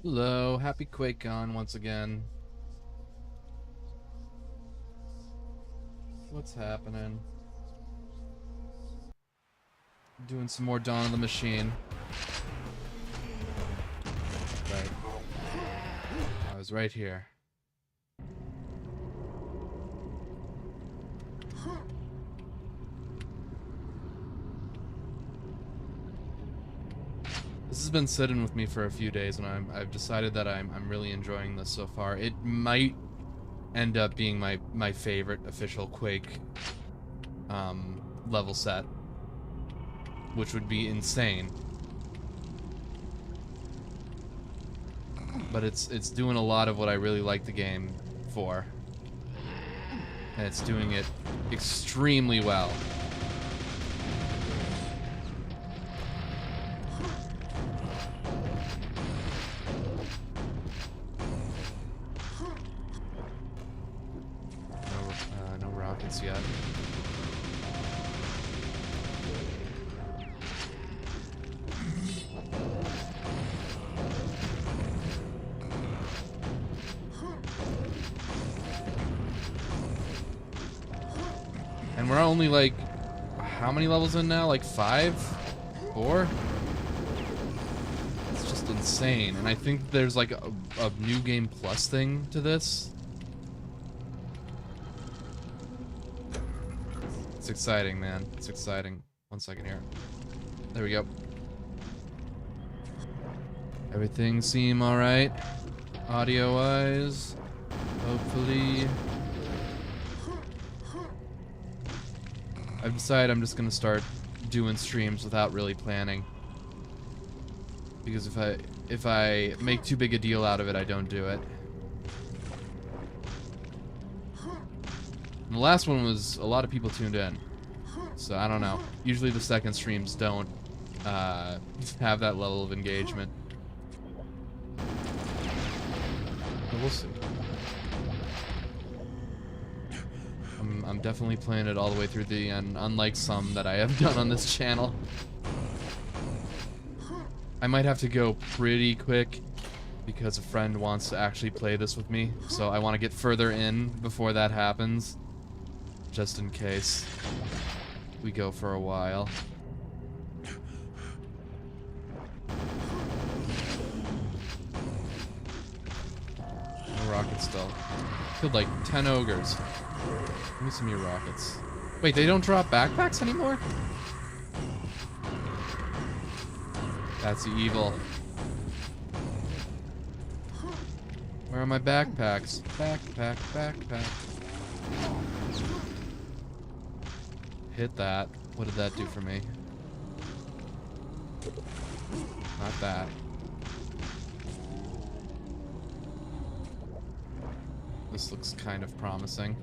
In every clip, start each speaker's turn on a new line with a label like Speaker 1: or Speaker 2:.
Speaker 1: Hello, happy Quake on once again. What's happening? Doing some more Dawn of the Machine. Right. I was right here. This has been sitting with me for a few days, and I've decided that I'm really enjoying this so far. It might end up being my favorite official Quake level set, which would be insane. But it's doing a lot of what I really like the game for, and it's doing it extremely well. No rockets yet. And we're only like, how many levels in now? Like 5? 4? It's just insane. And I think there's like a new game plus thing to this. It's exciting, man. It's exciting. 1 second here. There we go. Everything seem alright? Audio-wise? Hopefully. I've decided I'm just gonna start doing streams without really planning. Because if I make too big a deal out of it, I don't do it. And the last one was a lot of people tuned in. So I don't know. Usually the second streams don't have that level of engagement. But we'll see. I'm definitely playing it all the way through the end, unlike some that I have done on this channel. I might have to go pretty quick because a friend wants to actually play this with me, so I want to get further in before that happens, just in case we go for a while. No rockets still. Killed like 10 ogres. Give me some of your rockets. Wait, they don't drop backpacks anymore? That's evil. Where are my backpacks? Backpack. Hit that. What did that do for me? Not that. This looks kind of promising.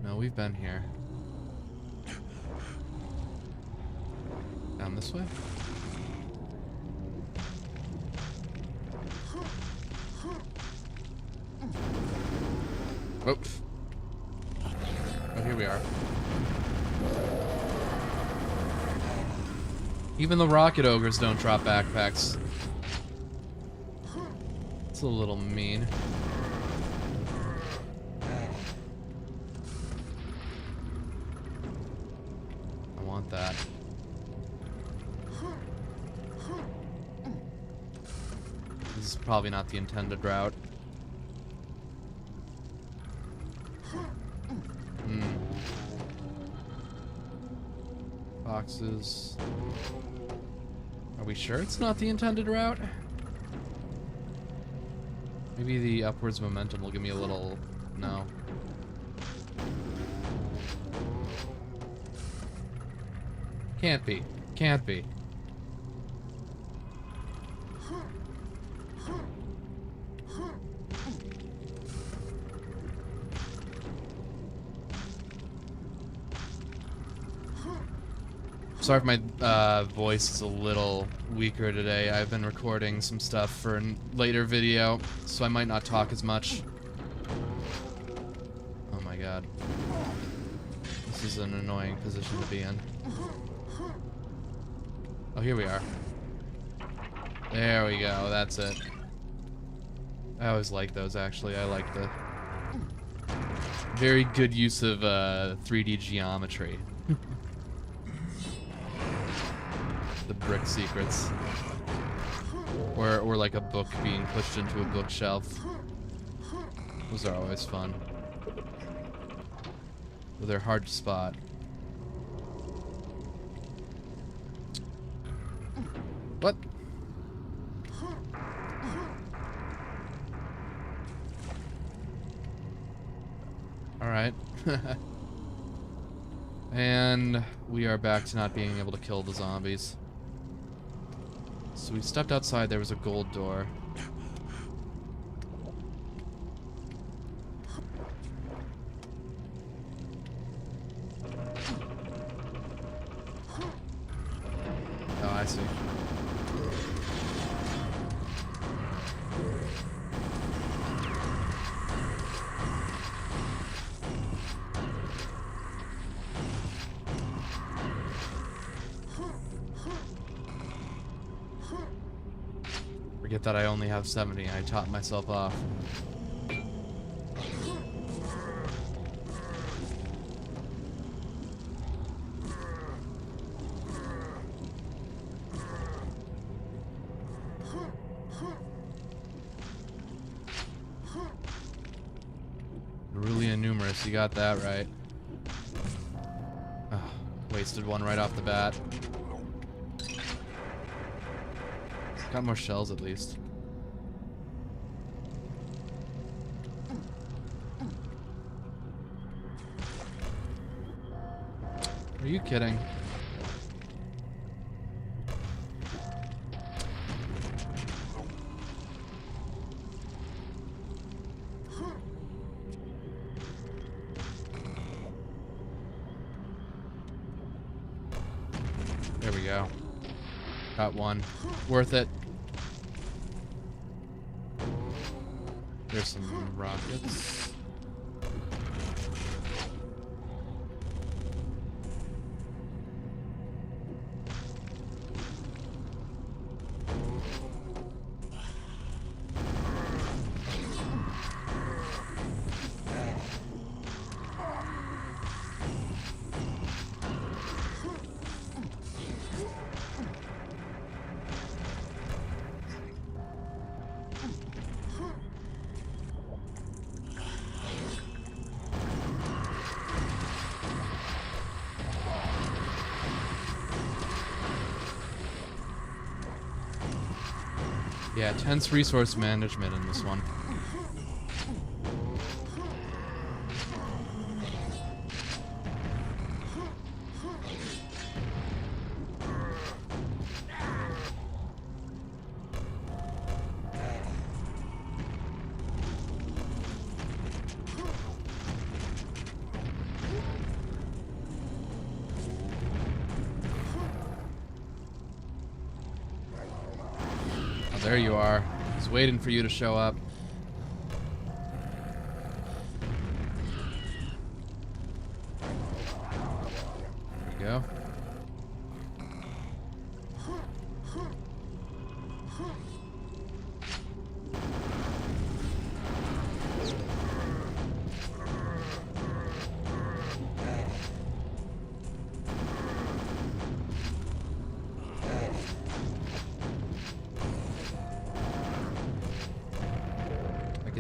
Speaker 1: No, we've been here. Down this way? Oops. Oh, here we are. Even the rocket ogres don't drop backpacks. It's a little mean. I want that. This is probably not the intended route. Boxes. Are we sure it's not the intended route? Maybe the upwards momentum will give me a little... No. Can't be. Can't be. Sorry if my voice is a little weaker today. I've been recording some stuff for a later video, so I might not talk as much. Oh my god. This is an annoying position to be in. Oh, here we are. There we go, that's it. I always like those, actually. I like the very good use of 3D geometry. The brick secrets. Or like a book being pushed into a bookshelf. Those are always fun. But they're hard to spot. What? Alright. And we are back to not being able to kill the zombies. So we stepped outside, there was a gold door. Oh, I see. Forget that I only have 70. I topped myself off. Really numerous. You got that right. Oh, wasted one right off the bat. Got more shells at least. Are you kidding? There we go. Got one. Worth it. There's some rockets. Yeah, tense resource management in this one. There you are. I was waiting for you to show up. There we go.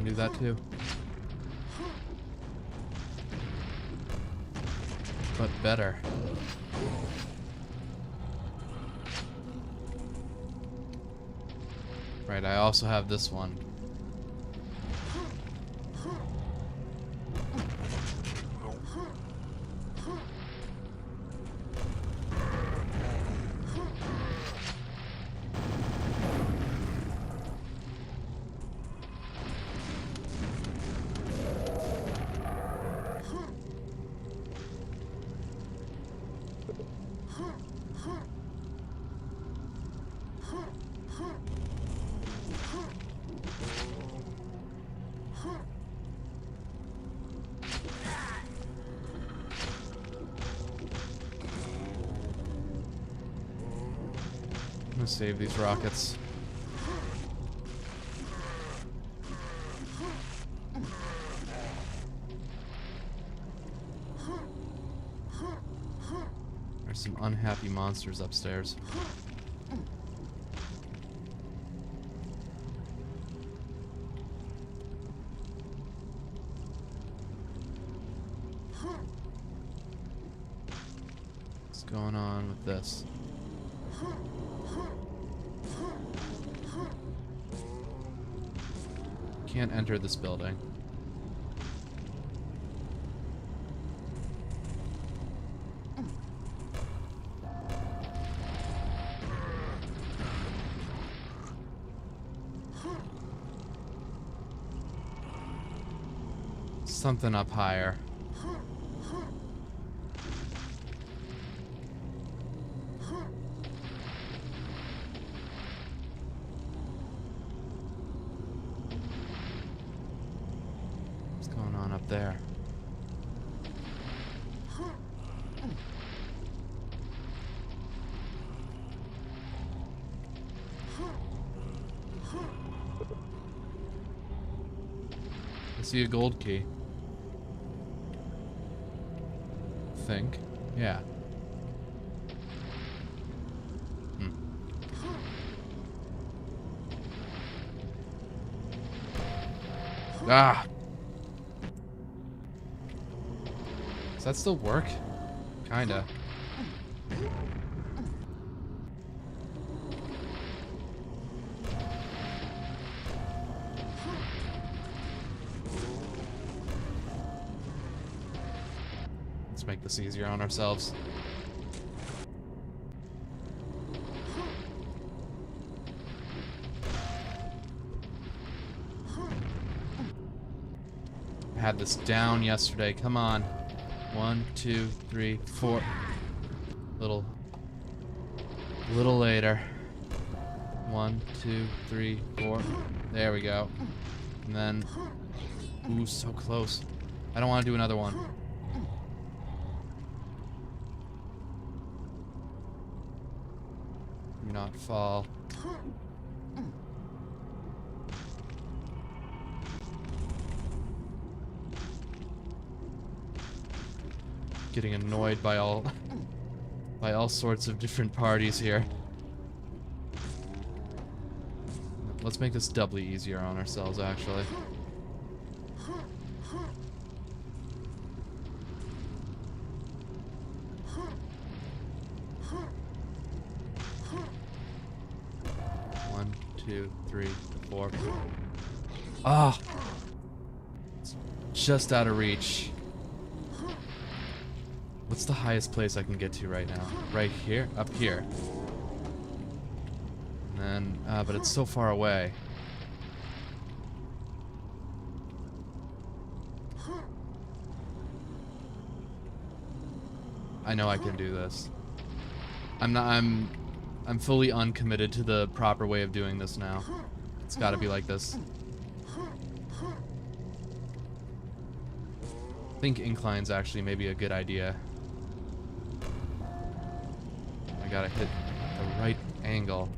Speaker 1: Do that too. But better. Right, I also have this one. I'm gonna save these rockets. unhappy monsters upstairs. What's going on with this? Can't enter this building. Something up higher. What's going on up there? I see a gold key. Think. Yeah. Ah! Does that still work? Kinda. Let's make this easier on ourselves. I had this down yesterday. Come on. 1, 2, 3, 4. Little later. 1, 2, 3, 4. There we go. And then, ooh, so close. I don't want to do another one. Do not fall. Getting annoyed by all sorts of different parties here. Let's make this doubly easier on ourselves, actually. One, 2, 3, 4. Ah! It's just out of reach. What's the highest place I can get to right now? Right here? Up here. And then, but it's so far away. I know I can do this. I'm fully uncommitted to the proper way of doing this now. It's gotta be like this. I think inclines actually may be a good idea. I gotta hit the right angle.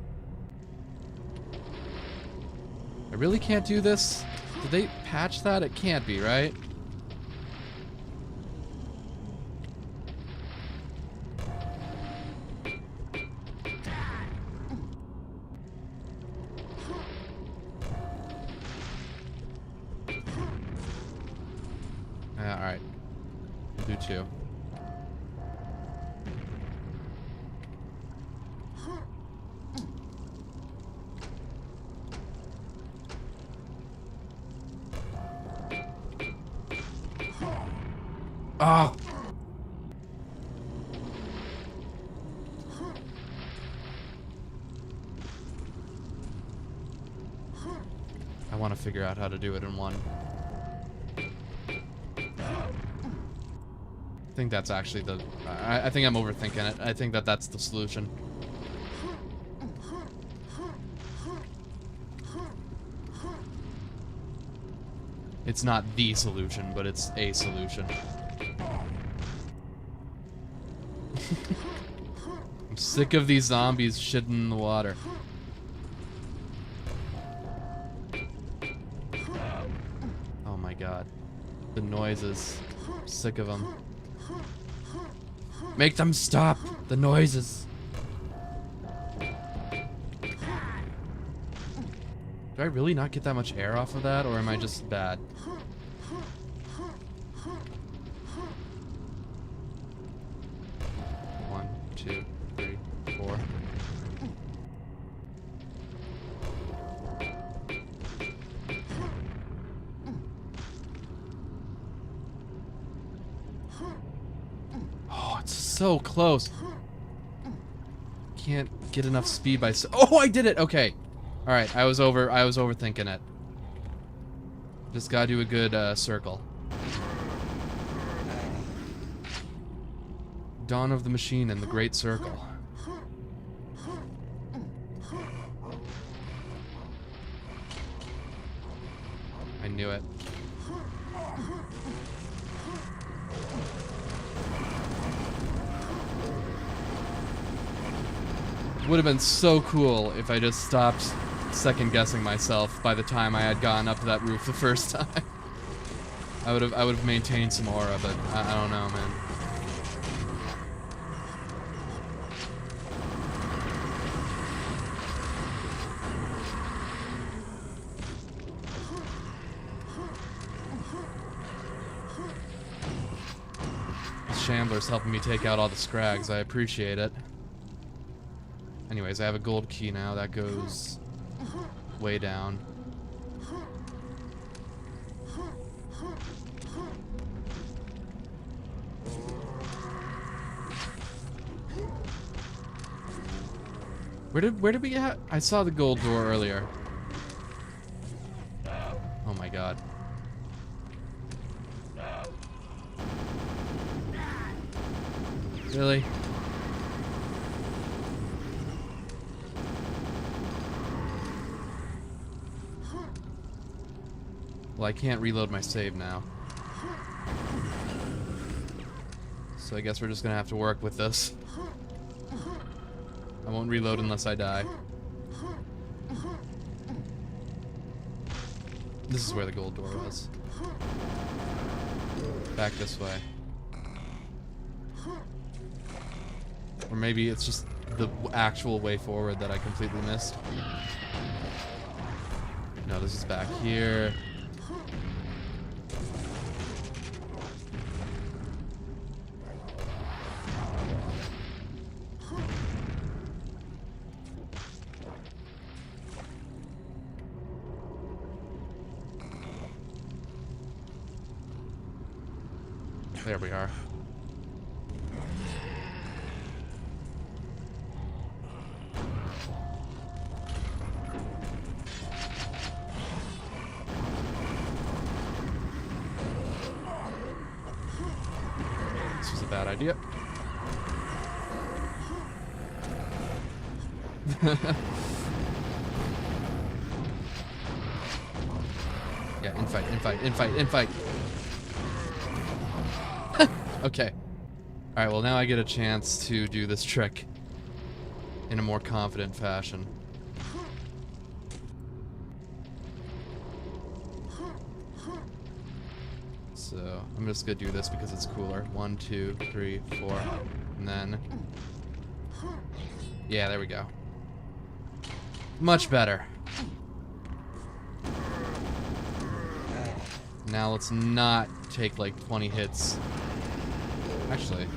Speaker 1: I really can't do this? Did they patch that? It can't be, right? Alright. We'll do 2. Oh! I want to figure out how to do it in one. I think that's actually the... I think I'm overthinking it. I think that that's the solution. It's not the solution, but it's a solution. I'm sick of these zombies shitting in the water. Oh my god. The noises. I'm sick of them. Make them stop the noises. Do I really not get that much air off of that, or am I just bad? One, two, three, four. Oh, it's so close. Can't get enough speed by oh, I did it. Okay. All right, I was overthinking it. Just gotta do a good circle. Dawn of the Machine and the Great Circle. I knew it. Would have been so cool if I just stopped second-guessing myself by the time I had gone up to that roof the first time. I would have maintained some aura, but I don't know, man. This Shambler's helping me take out all the scrags. I appreciate it. Anyways, I have a gold key now. That goes way down. Where did we get? I saw the gold door earlier. Oh my god. Really? Well, I can't reload my save now. So I guess we're just gonna have to work with this. I won't reload unless I die. This is where the gold door was. Back this way. Or maybe it's just the actual way forward that I completely missed. No, this is back here. There we are. This was a bad idea. Yeah, infight, infight, infight, infight. Okay. Alright, well now I get a chance to do this trick in a more confident fashion. So, I'm just gonna do this because it's cooler. 1, 2, 3, 4, and then... Yeah, there we go. Much better. Now let's not take like 20 hits. Actually.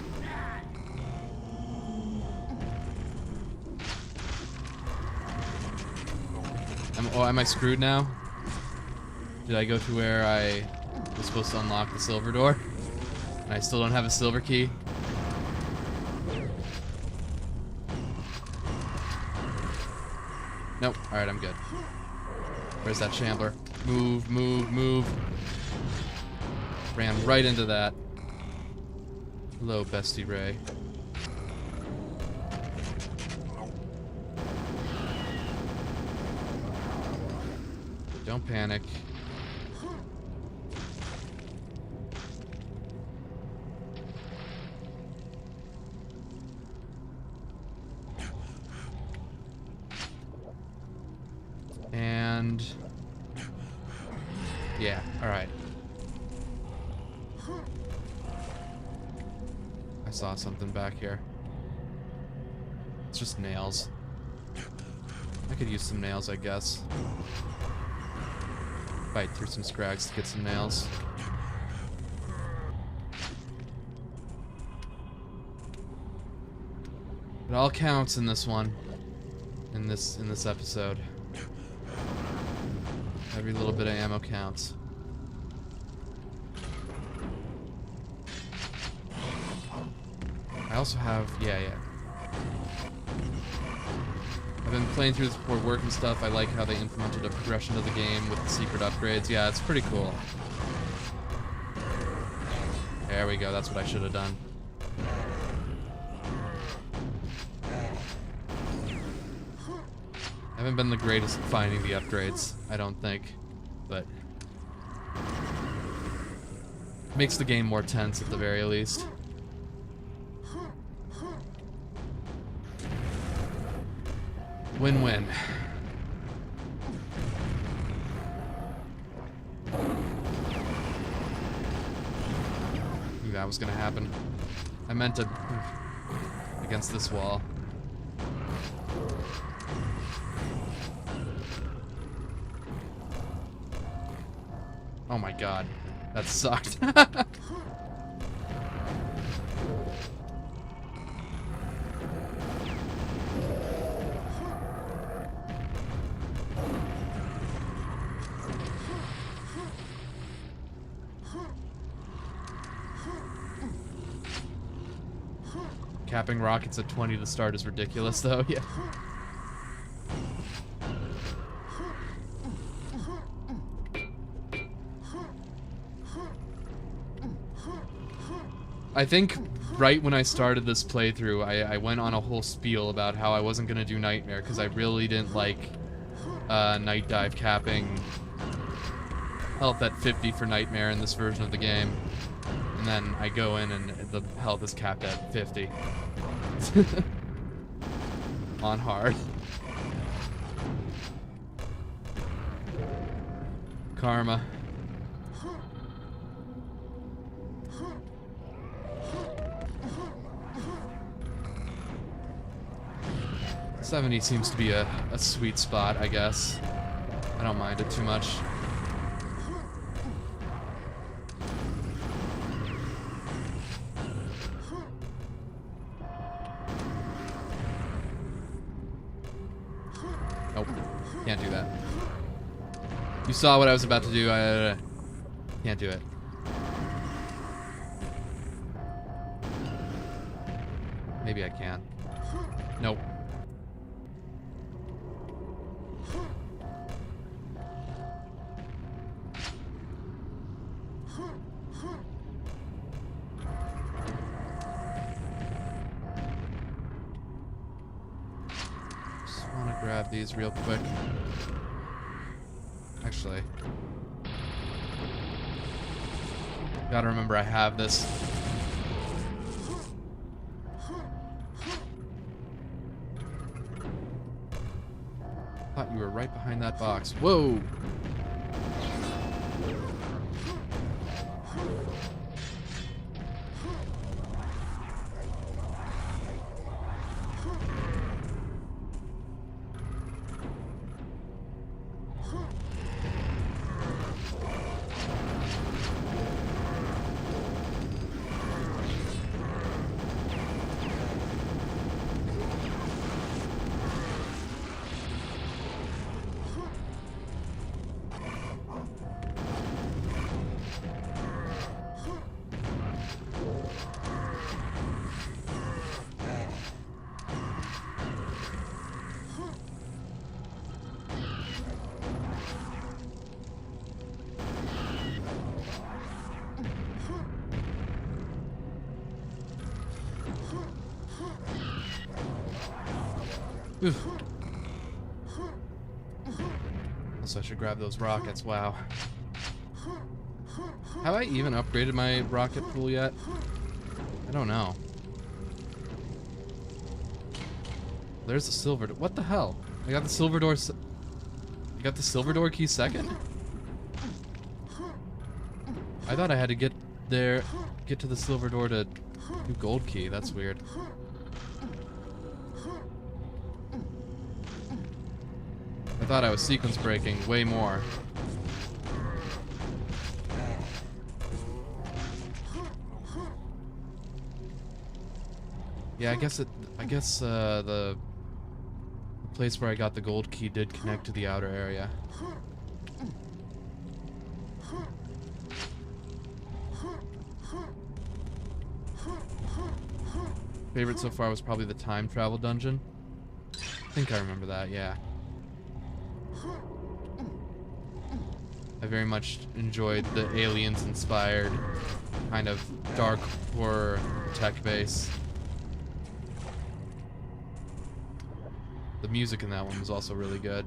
Speaker 1: Am I screwed now? Did I go to where I was supposed to unlock the silver door? And I still don't have a silver key? Nope. Alright, I'm good. Where's that Shambler? Move, move, move. Ran right into that. Hello, Bestie Ray. Don't panic. And... yeah, alright. I saw something back here. It's just nails. I could use some nails, I guess. Fight through some scrags to get some nails. It all counts in this one. In this episode. Every little bit of ammo counts. I also have, yeah. I've been playing through this before work and stuff. I like how they implemented a progression to the game with the secret upgrades. Yeah, it's pretty cool. There we go, that's what I should have done. I haven't been the greatest at finding the upgrades, I don't think, but makes the game more tense at the very least. Win-win. Knew that was gonna happen. I meant to against this wall. Oh my god, that sucked. Capping rockets at 20 to start is ridiculous, though. Yeah. I think right when I started this playthrough, I went on a whole spiel about how I wasn't going to do Nightmare because I really didn't like Night Dive capping health at 50 for Nightmare in this version of the game. And then I go in and the health is capped at 50. On hard. Karma. $70 seems to be a sweet spot, I guess. I don't mind it too much. Nope. Can't do that. You saw what I was about to do. I can't do it. Maybe I can. Nope. Grab these real quick. Actually, gotta remember I have this. Thought you were right behind that box. Whoa! Oof. Also, I should grab those rockets. Wow. Have I even upgraded my rocket pool yet? I don't know. There's the silver. What the hell? I got the silver door. I got the silver door key second? I thought I had to get there, get to the silver door to New gold key, that's weird. I thought I was sequence breaking way more. Yeah, I guess the place where I got the gold key did connect to the outer area. Favorite so far was probably the time travel dungeon. I think I remember that, yeah. I very much enjoyed the aliens-inspired kind of dark horror tech base. The music in that one was also really good.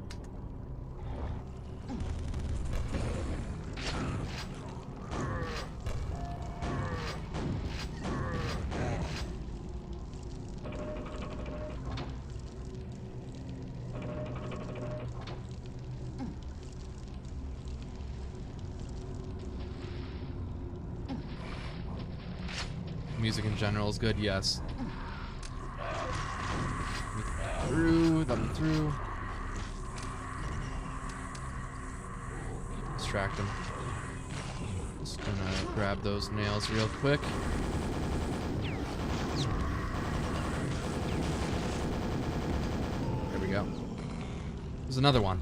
Speaker 1: Music in general is good, yes. Through, that one through. Distract him. Just gonna grab those nails real quick. There we go. There's another one.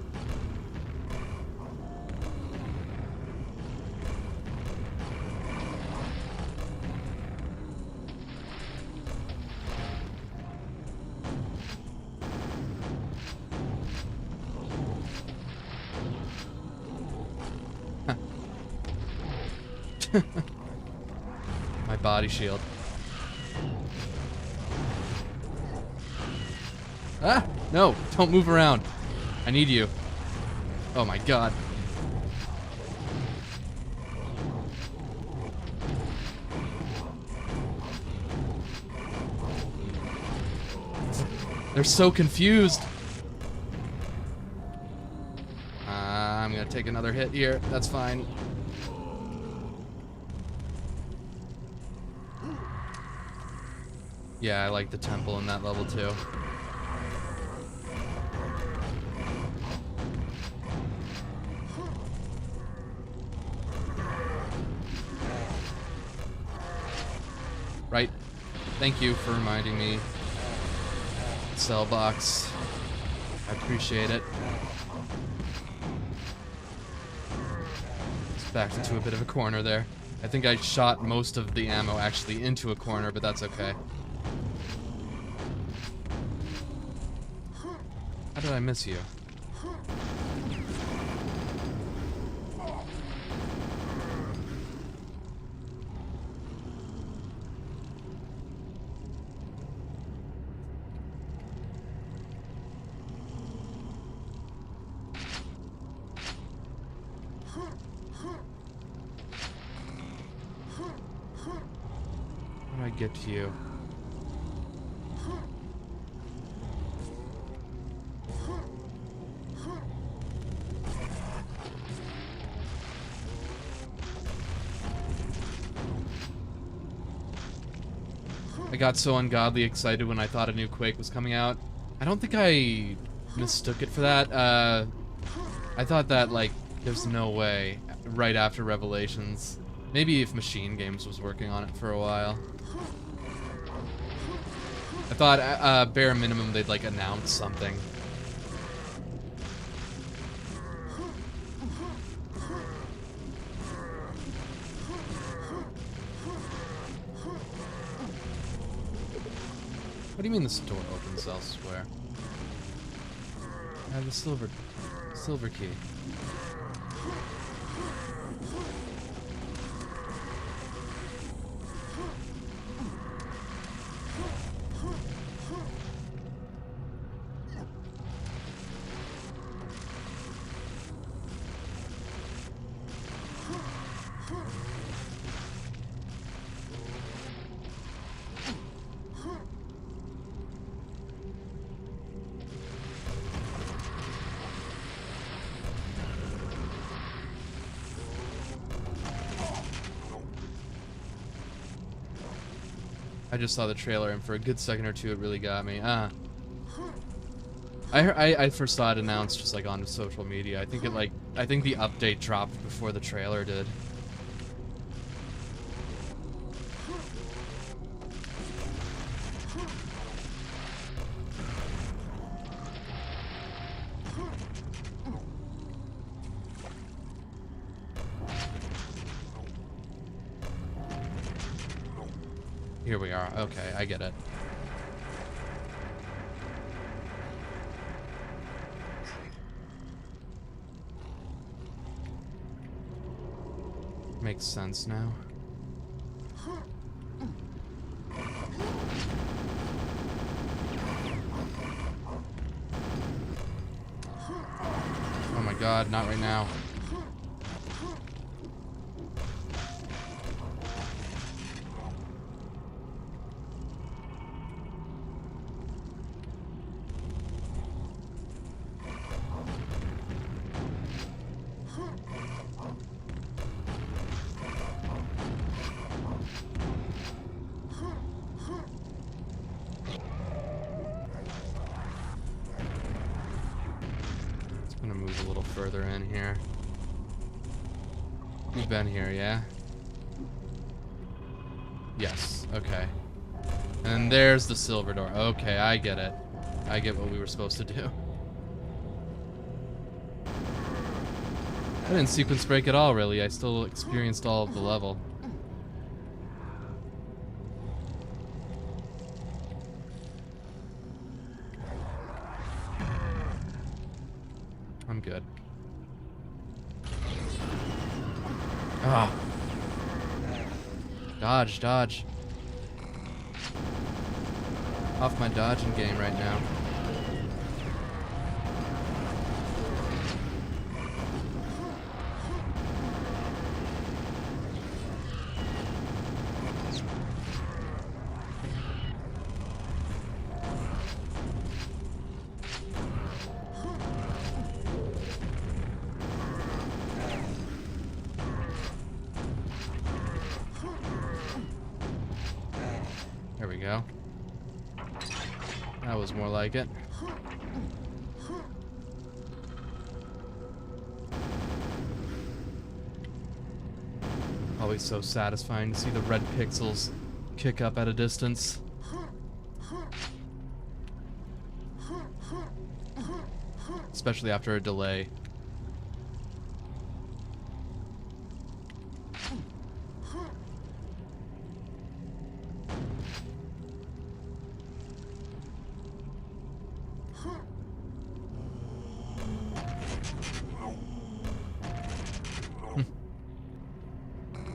Speaker 1: My body shield. Ah! No! Don't move around. I need you. Oh my god. They're so confused. I'm gonna take another hit here. That's fine. Yeah, I like the temple in that level too. Right. Thank you for reminding me. Cell box. I appreciate it. It's backed into a bit of a corner there. I think I shot most of the ammo actually into a corner, but that's okay. How did I miss you? How do I get to you? I got so ungodly excited when I thought a new Quake was coming out. I don't think I mistook it for that. I thought that, like, there's no way right after Revelations. Maybe if Machine Games was working on it for a while. I thought, bare minimum, they'd, like, announce something. What do you mean this door opens elsewhere? I have the silver key. I just saw the trailer, and for a good second or two, it really got me. I first saw it announced just like on social media. I think the update dropped before the trailer did. Here we are. Okay, I get it. Makes sense now. Oh my god, not right now. Move a little further in here. You've been here, yeah? Yes, okay. And there's the silver door. Okay, I get it. I get what we were supposed to do. I didn't sequence break at all, really. I still experienced all of the level. I'm good. Ah. Dodge, dodge. Off my dodging game right now. There we go. That was more like it. Always so satisfying to see the red pixels kick up at a distance. Especially after a delay.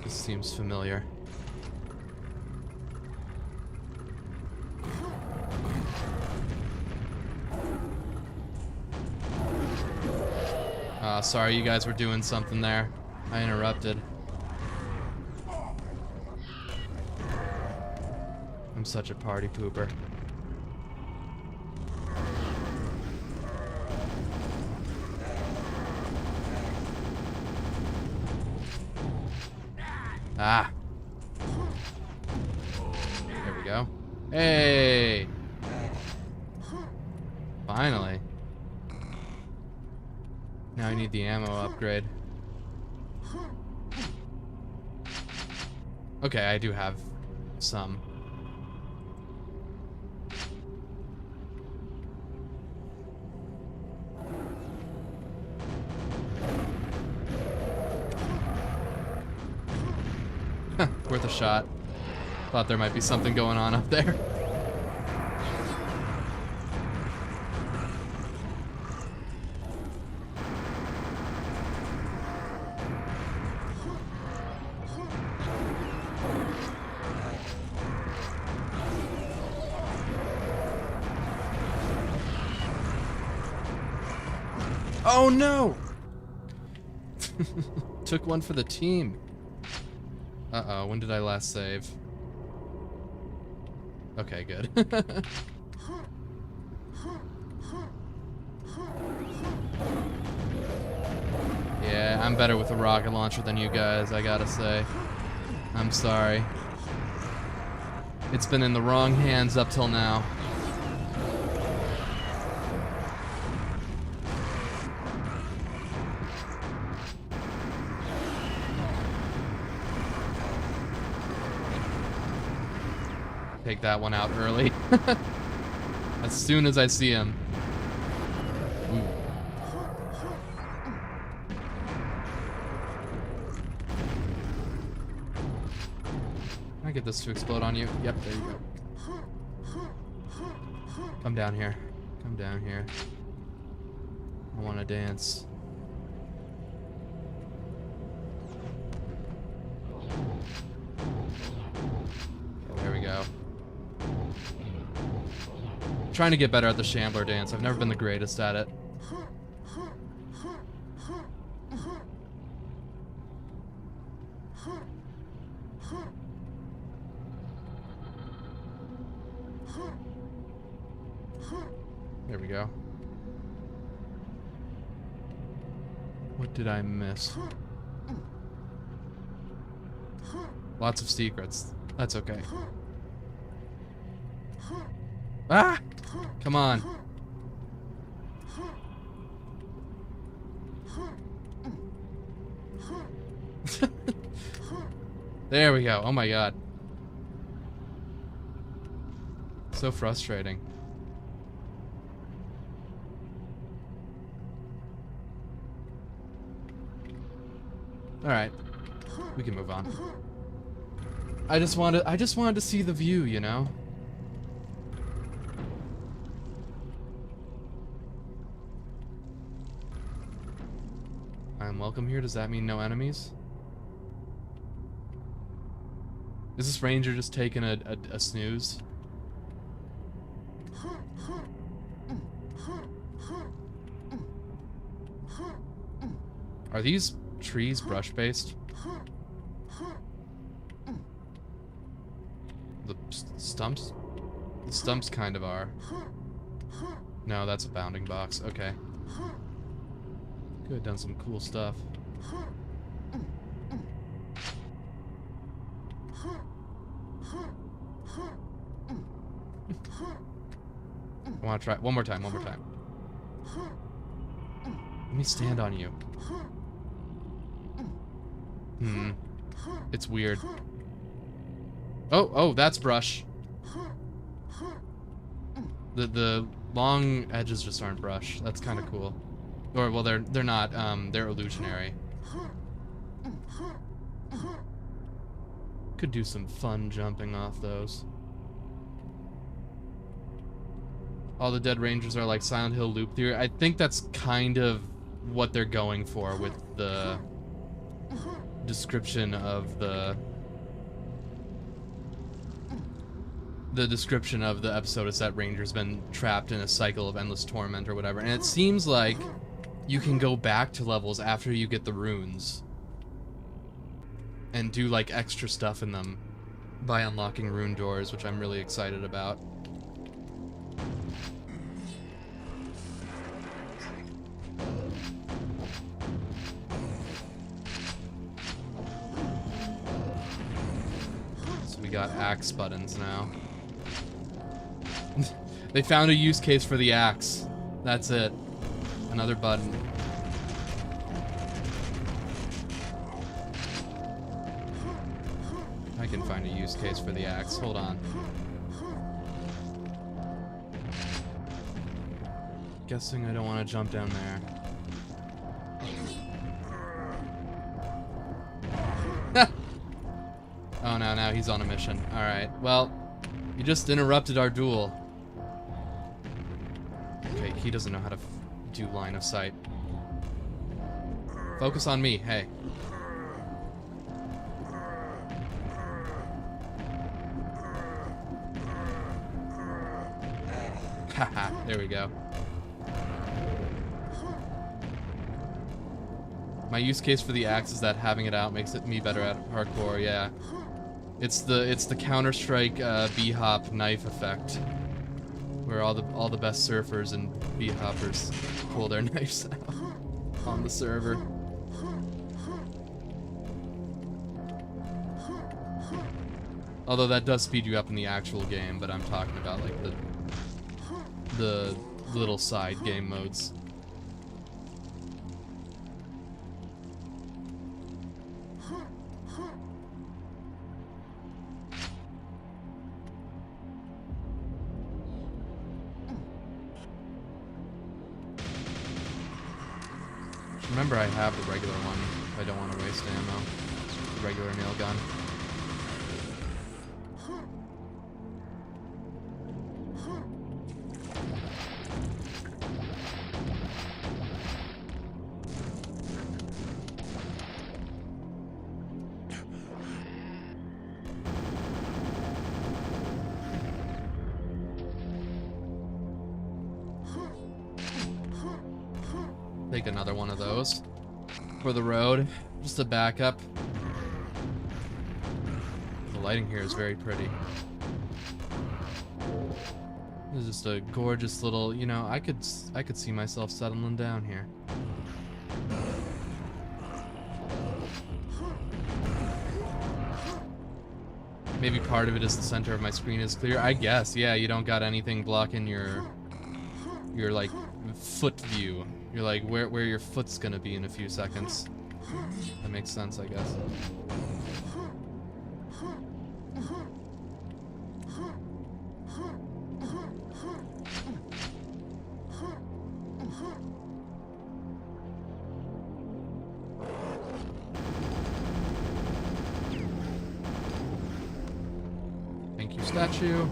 Speaker 1: This seems familiar. Sorry, you guys were doing something there. I interrupted. I'm such a party pooper. Ah. There we go. Hey! Finally. Now I need the ammo upgrade. Okay, I do have some. Worth a shot. Thought there might be something going on up there. Oh no! Took one for the team. Uh-oh, when did I last save? Okay, good. Yeah, I'm better with a rocket launcher than you guys, I gotta say. I'm sorry. It's been in the wrong hands up till now. Take that one out early. As soon as I see him. Ooh. Can I get this to explode on you? Yep, there you go. Come down here. Come down here. I want to dance. There we go. Trying to get better at the Shambler dance. I've never been the greatest at it. There we go. What did I miss? Lots of secrets. That's okay. Ah! Come on. There we go. Oh my god. So frustrating. Alright. We can move on. I just wanted to see the view, you know? I'm welcome here. Does that mean no enemies? Is this ranger just taking a snooze? Are these trees brush-based? The stumps? The stumps kind of are. No, that's a bounding box. Okay. Could have done some cool stuff. I want to try one more time. One more time. Let me stand on you. It's weird. Oh, that's brush. The long edges just aren't brush. That's kind of cool. Or well, they're not. They're illusionary. Could do some fun jumping off those. All the dead rangers are like Silent Hill loop theory. I think that's kind of what they're going for with the description of the description of the episode is that Ranger's been trapped in a cycle of endless torment or whatever. And it seems like you can go back to levels after you get the runes and do like extra stuff in them by unlocking rune doors, which I'm really excited about. So we got axe buttons now. They found a use case for the axe. That's it. Another button. I can find a use case for the axe. Hold on. Guessing I don't want to jump down there. Oh no, now he's on a mission. Alright, well, you just interrupted our duel. Okay, he doesn't know how to do line of sight. Focus on me, hey. Haha, there we go. My use case for the axe is that having it out makes me better at hardcore, yeah. It's the Counter-Strike B-hop knife effect, where all the best surfers and B-hoppers pull their knives out on the server. Although that does speed you up in the actual game, but I'm talking about like the little side game modes. Remember, I have the regular one if I don't want to waste ammo. The regular nail gun. Take another one of those for the road, just a backup. The lighting here is very pretty. This is just a gorgeous little, you know, I could see myself settling down here. Maybe part of it is the center of my screen is clear. I guess, yeah, you don't got anything blocking your like foot view. You're like where your foot's gonna be in a few seconds. That makes sense, I guess. Thank you, statue.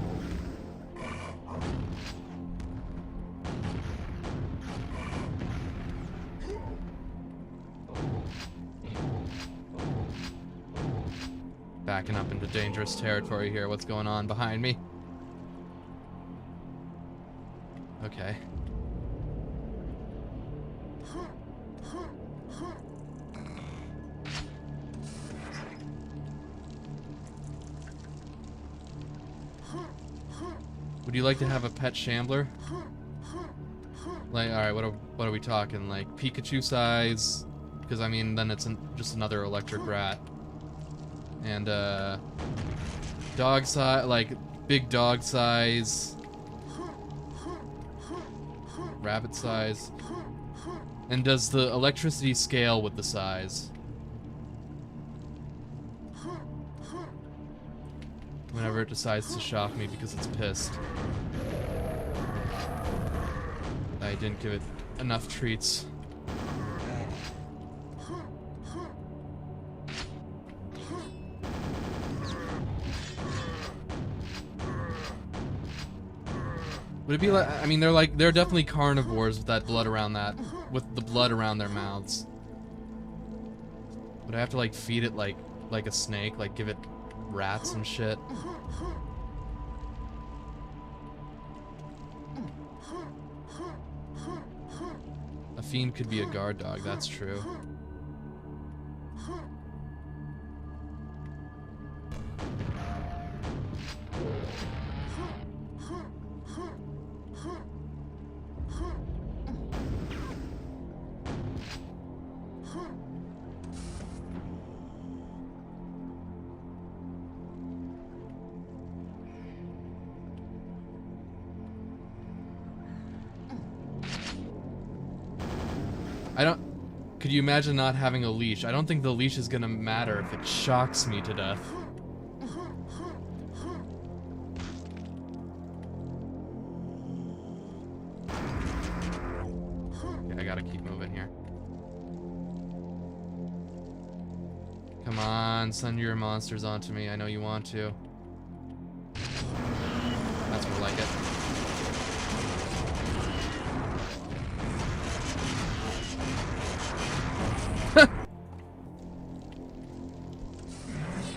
Speaker 1: Backing up into dangerous territory here. What's going on behind me? Okay. Would you like to have a pet shambler? Like, alright, what are we talking? Like, Pikachu size? Because, I mean, then it's just another electric rat. And, dog size, like, big dog size. Rabbit size. And does the electricity scale with the size? Whenever it decides to shock me because it's pissed. I didn't give it enough treats. Would it be like, I mean, they're definitely carnivores with that blood around with the blood around their mouths. Would I have to like feed it like a snake, like give it rats and shit? A fiend could be a guard dog, that's true. Could you imagine not having a leash? I don't think the leash is gonna matter if it shocks me to death. Okay, I gotta keep moving here. Come on, send your monsters onto me. I know you want to. That's more like it.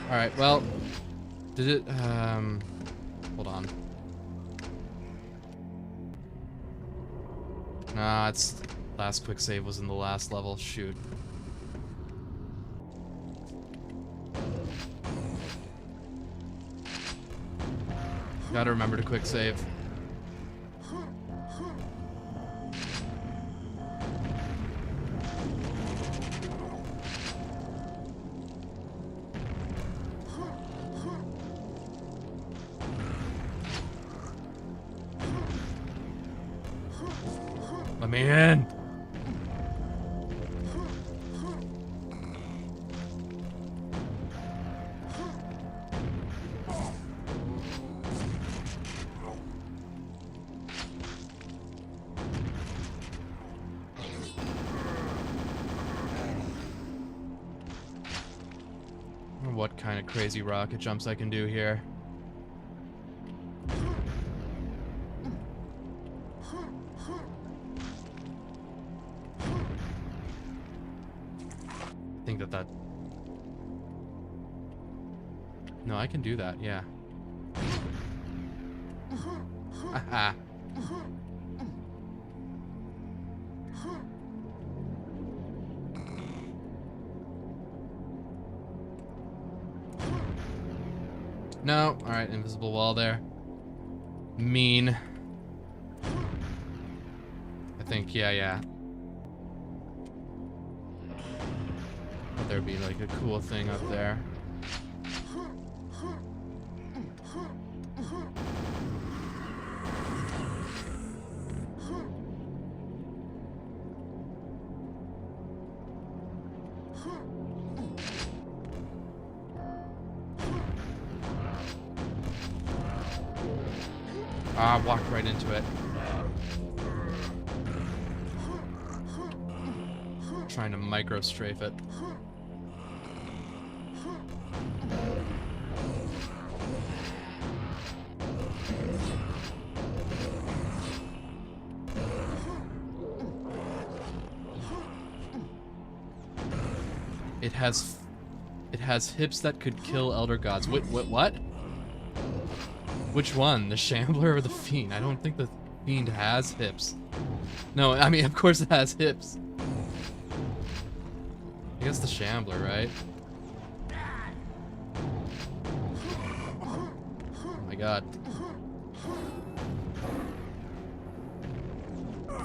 Speaker 1: Alright, well, did it, hold on. Nah, it's, last quick save was in the last level, shoot. Gotta remember to quick save. me in! What kind of crazy rocket jumps I can do here. I think that... No, I can do that, yeah. Haha. No, alright, invisible wall there. Mean. I think, yeah. But there'd be like a cool thing up there. Ah, walked right into it. Trying to micro strafe it. It has hips that could kill elder gods. What? Which one? The Shambler or the Fiend? I don't think the Fiend has hips. No, I mean, of course it has hips. I guess the Shambler, right? Oh my god.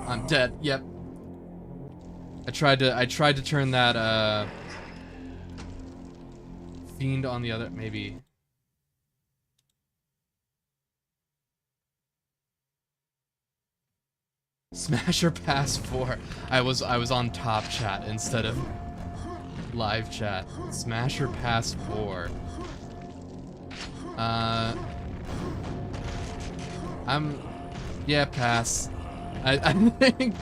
Speaker 1: I'm dead. Yep. I tried to turn that Fiend on the other, maybe. Smasher Pass 4. I was on top chat instead of live chat. Smasher Pass 4. Yeah, pass. I think.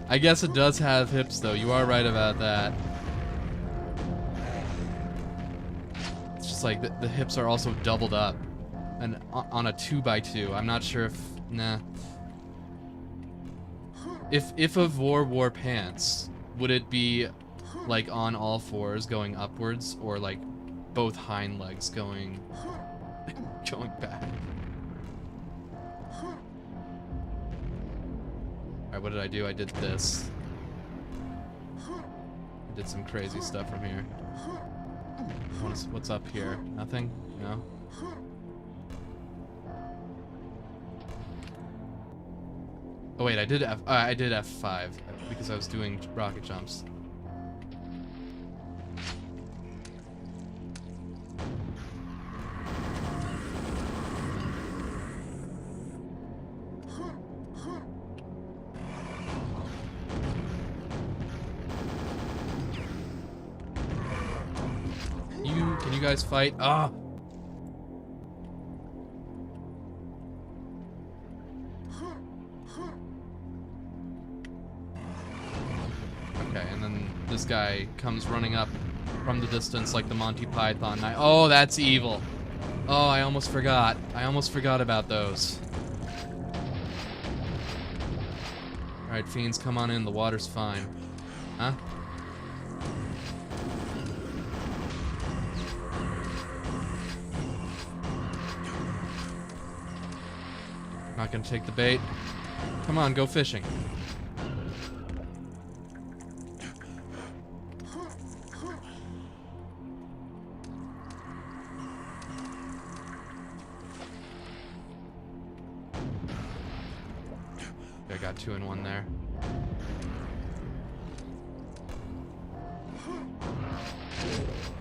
Speaker 1: I guess it does have hips though. You are right about that. It's just like the hips are also doubled up, and on a 2x2. I'm not sure if nah. If a Vor wore pants, would it be like on all fours going upwards, or like both hind legs going back? Alright, what did I do? I did this. I did some crazy stuff from here. What's up here? Nothing? No? Oh wait, I did F5 because I was doing rocket jumps. Can you guys fight? Ah! Okay, and then this guy comes running up from the distance like the Monty Python. Oh, that's evil. Oh, I almost forgot. I almost forgot about those. Alright, fiends, come on in. The water's fine. Huh? Not gonna take the bait. Come on, go fishing. I got 2 in 1 there.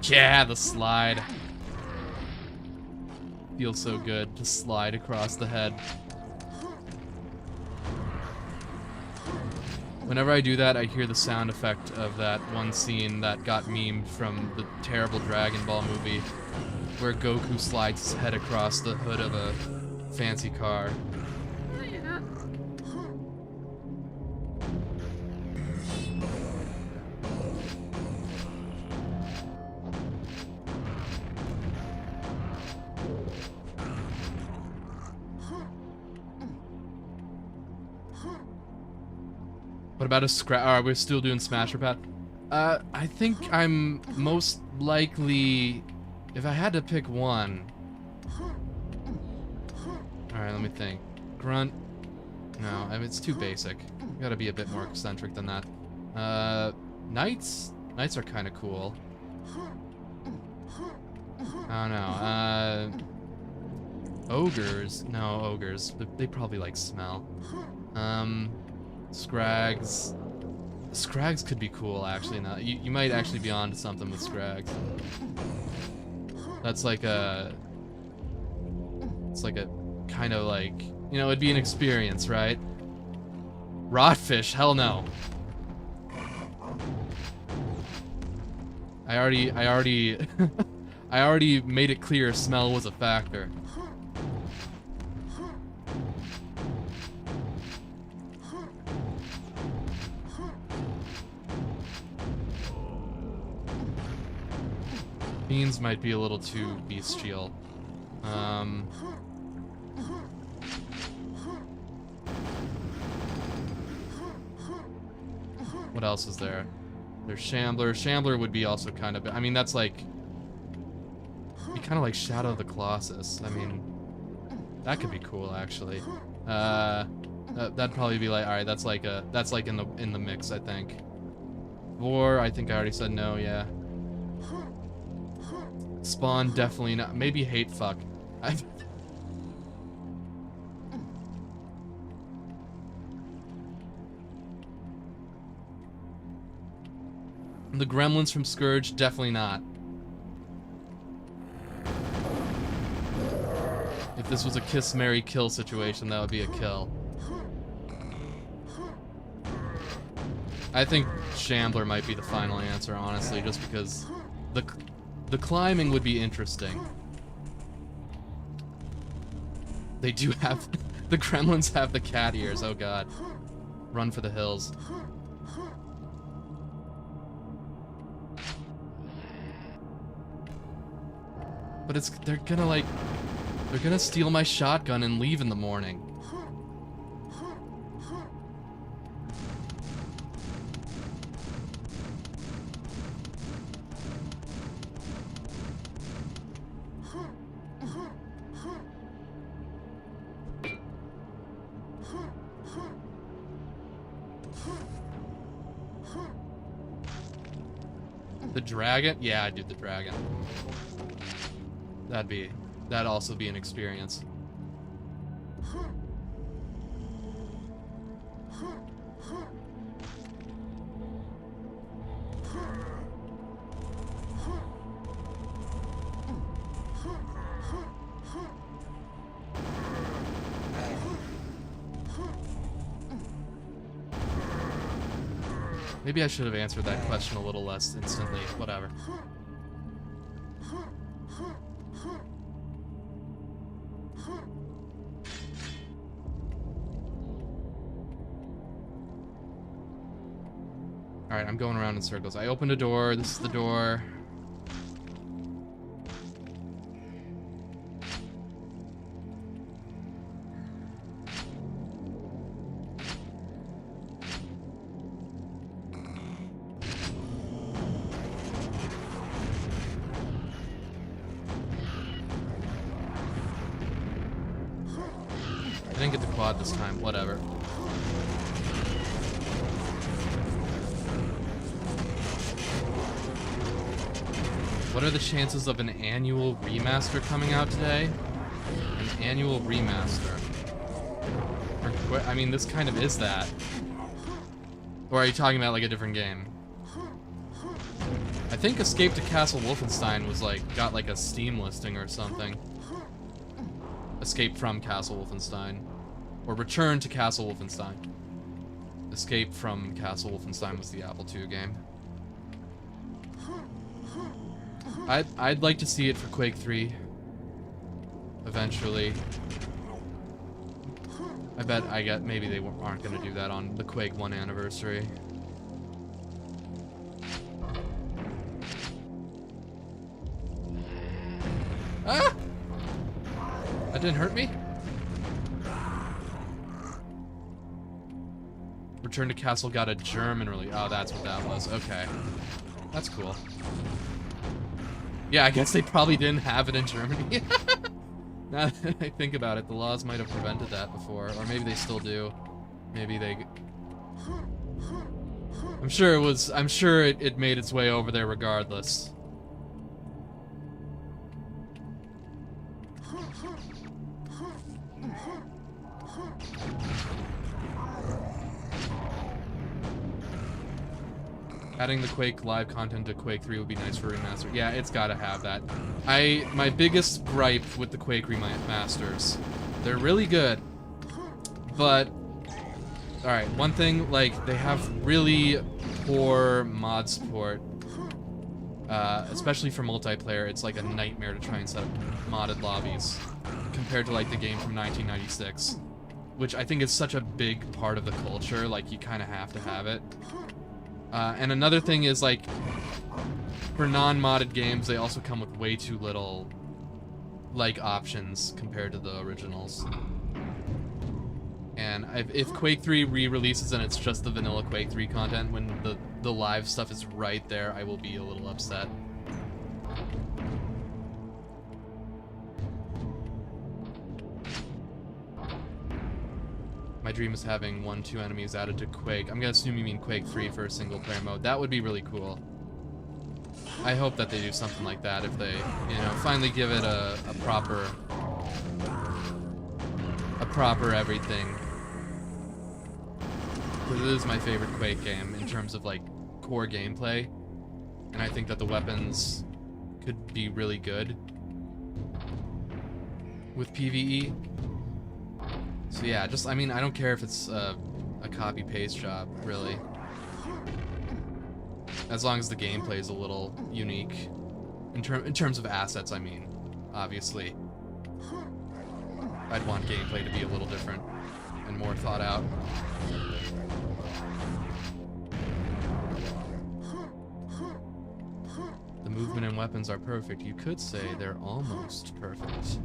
Speaker 1: Yeah, the slide. Feels so good to slide across the head. Whenever I do that, I hear the sound effect of that one scene that got memed from the terrible Dragon Ball movie, where Goku slides his head across the hood of a fancy car. What about a scrap? Are we still doing Smasher Pat? I think I'm most likely, if I had to pick one. Alright, let me think. Grunt. No, I mean, it's too basic. Gotta be a bit more eccentric than that. Knights? Knights are kind of cool. I don't know. Ogres? No, ogres. They probably, like, smell. Scrags. Scrags could be cool, actually. Now you might actually be onto something with Scrags. That's like a... It's like a kind of like... You know, it'd be an experience, right? Rotfish? Hell no. I already I already made it clear smell was a factor. Beans might be a little too bestial. What else is there? There's Shambler. Shambler would be also kind of... I mean, that's like... Be kind of like Shadow of the Colossus. I mean, that could be cool, actually. That'd probably be like... Alright, that's like a... That's like in the mix, I think. Vor, I think I already said no, yeah. Spawn, definitely not. Maybe hate fuck. The gremlins from Scourge, definitely not. If this was a kiss, marry, kill situation, that would be a kill. I think Shambler might be the final answer, honestly, just because the climbing would be interesting. They do have... The gremlins have the cat ears, oh god. Run for the hills. But it's... They're gonna, like... They're gonna steal my shotgun and leave in the morning. The dragon? Yeah, I'd do the dragon. That'd also be an experience. Maybe I should have answered that question a little less instantly. Whatever. Alright, I'm going around in circles. I opened a door. This is the door. I didn't get the quad this time. Whatever. What are the chances of an annual remaster coming out today? An annual remaster. I mean, this kind of is that. Or are you talking about like a different game? I think Escape to Castle Wolfenstein was like, got like a Steam listing or something. Escape from Castle Wolfenstein. Or Return to Castle Wolfenstein. Escape from Castle Wolfenstein was the Apple II game. I'd like to see it for Quake 3. Eventually. I get maybe they aren't going to do that on the Quake 1 anniversary. Ah! That didn't hurt me? Return to Castle got a German release. Oh, that's what that was. Okay. That's cool. Yeah, I guess they probably didn't have it in Germany. Now that I think about it, the laws might have prevented that before. Or maybe they still do. Maybe they... I'm sure it made its way over there regardless. Adding the Quake live content to Quake 3 would be nice for remaster. Yeah, it's gotta have that. My biggest gripe with the Quake remasters, they're really good, but alright, one thing, like, they have really poor mod support, especially for multiplayer. It's like a nightmare to try and set up modded lobbies compared to like the game from 1996, which I think is such a big part of the culture. Like, you kind of have to have it. And another thing is, like, for non-modded games, they also come with way too little, like, options compared to the originals. And if Quake 3 re-releases and it's just the vanilla Quake 3 content, when the live stuff is right there, I will be a little upset. My dream is having 1-2 enemies added to Quake. I'm gonna assume you mean Quake 3 for a single player mode. That would be really cool. I hope that they do something like that if they, you know, finally give it a proper everything. Because it is my favorite Quake game in terms of, like, core gameplay. And I think that the weapons could be really good with PvE. So yeah, just, I mean, I don't care if it's a copy-paste job, really. As long as the gameplay is a little unique. In terms of assets, I mean, obviously. I'd want gameplay to be a little different and more thought out. The movement and weapons are perfect. You could say they're almost perfect.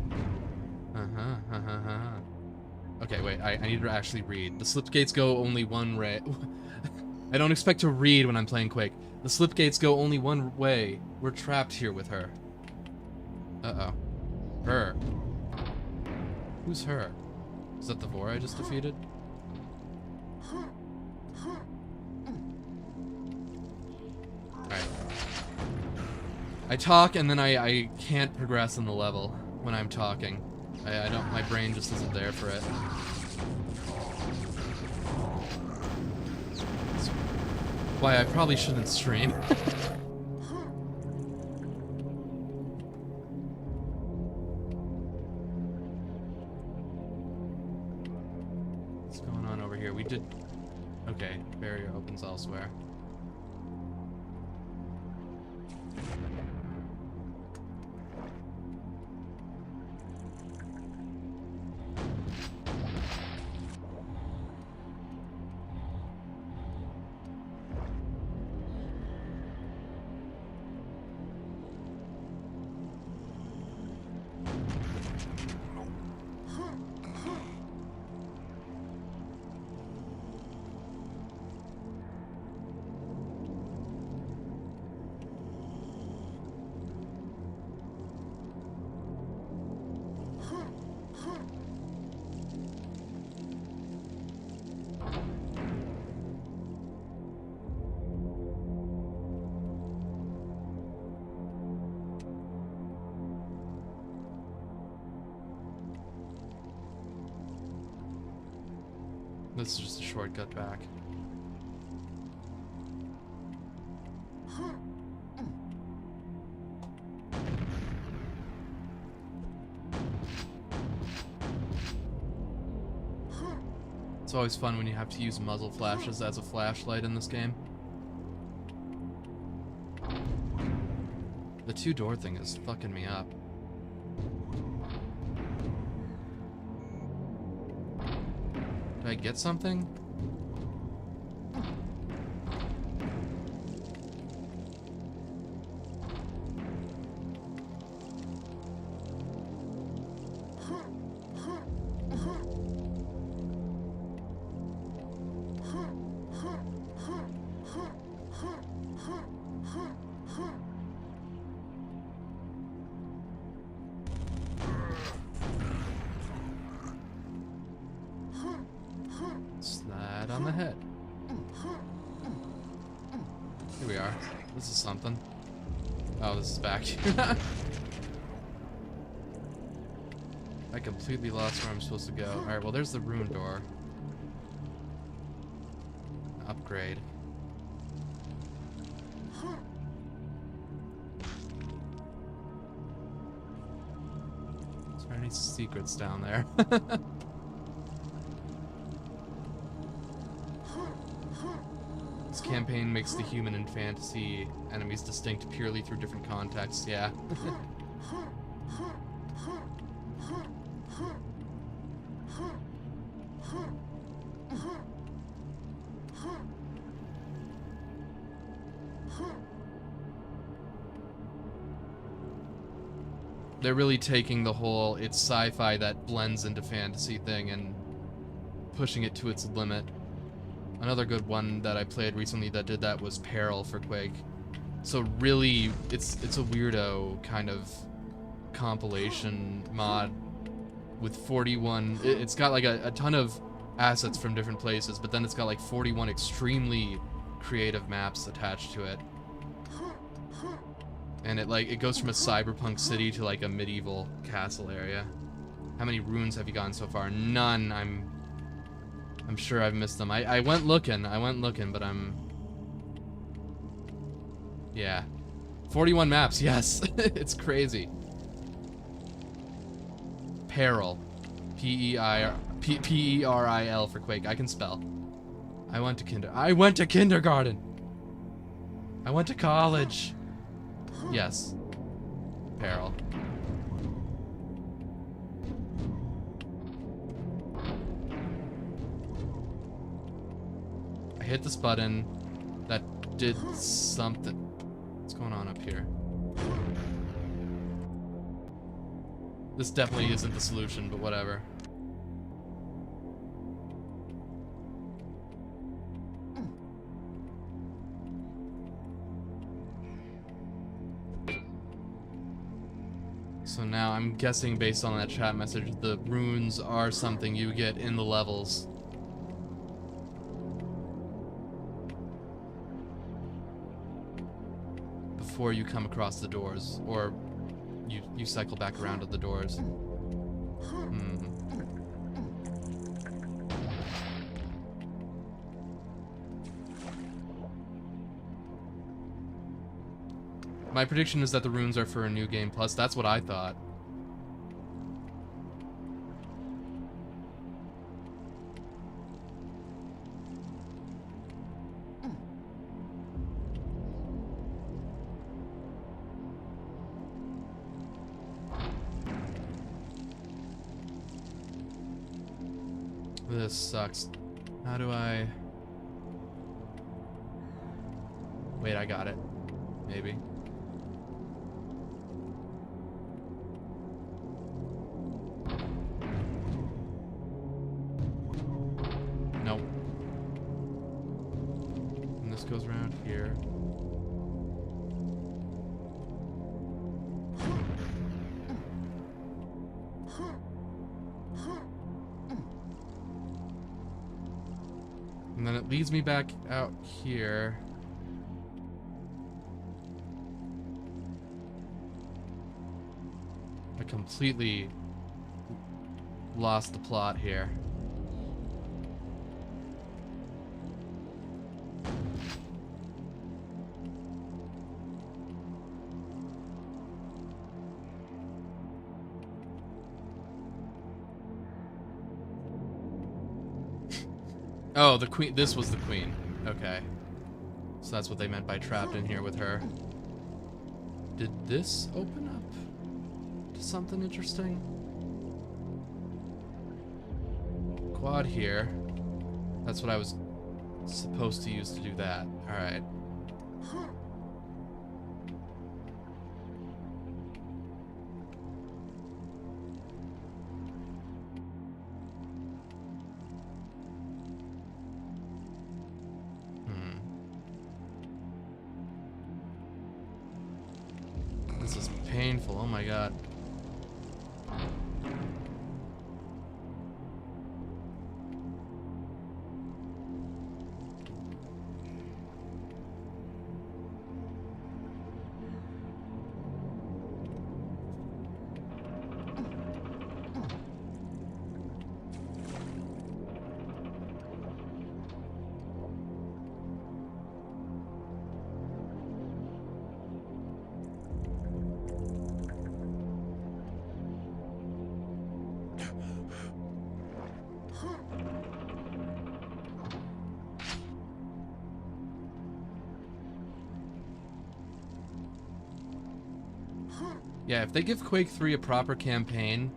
Speaker 1: Okay, wait, I need to actually read. The slipgates go only one way. I don't expect to read when I'm playing Quake. The slipgates go only one way. We're trapped here with her. Uh-oh. Her. Who's her? Is that the Vor I just defeated? Alright. I talk and then I can't progress in the level when I'm talking. I don't, my brain just isn't there for it. That's why I probably shouldn't stream. What's going on over here? We did... Okay, barrier opens elsewhere. This is just a shortcut back. always fun when you have to use muzzle flashes as a flashlight in this game. The two-door thing is fucking me up. Did I get something? Slide on the head. Here we are. This is something. Oh, this is back. I completely lost where I'm supposed to go. Alright, well there's the room door. Upgrade. Is there any secrets down there? This campaign makes the human and fantasy enemies distinct purely through different contexts, yeah. They're really taking the whole it's sci-fi that blends into fantasy thing and pushing it to its limit. Another good one that I played recently that did that was Peril for Quake. So really, it's a weirdo kind of compilation mod with 41... It's got like a ton of assets from different places, but then it's got like 41 extremely creative maps attached to it. And it goes from a cyberpunk city to like a medieval castle area. How many runes have you gotten so far? None. I'm sure I've missed them. I went looking, but yeah. 41 maps, yes. It's crazy. Peril. P-E-R-I-L for Quake. I can spell. I went to kindergarten. I went to college. Yes. Peril. I hit this button. That did something. What's going on up here? This definitely isn't the solution, but whatever. So now I'm guessing based on that chat message, the runes are something you get in the levels. Before you come across the doors, or you cycle back around to the doors. My prediction is that the runes are for a new game plus. That's what I thought. This sucks. How do I... Wait, I got it. Maybe. Nope. And this goes around here. And then it leads me back out here. I completely lost the plot here. Oh, the queen. This was the queen. Okay. So that's what they meant by trapped in here with her. Did this open up to something interesting? Quad here. That's what I was supposed to use to do that. Alright. This is painful. Oh my god. Yeah, if they give Quake 3 a proper campaign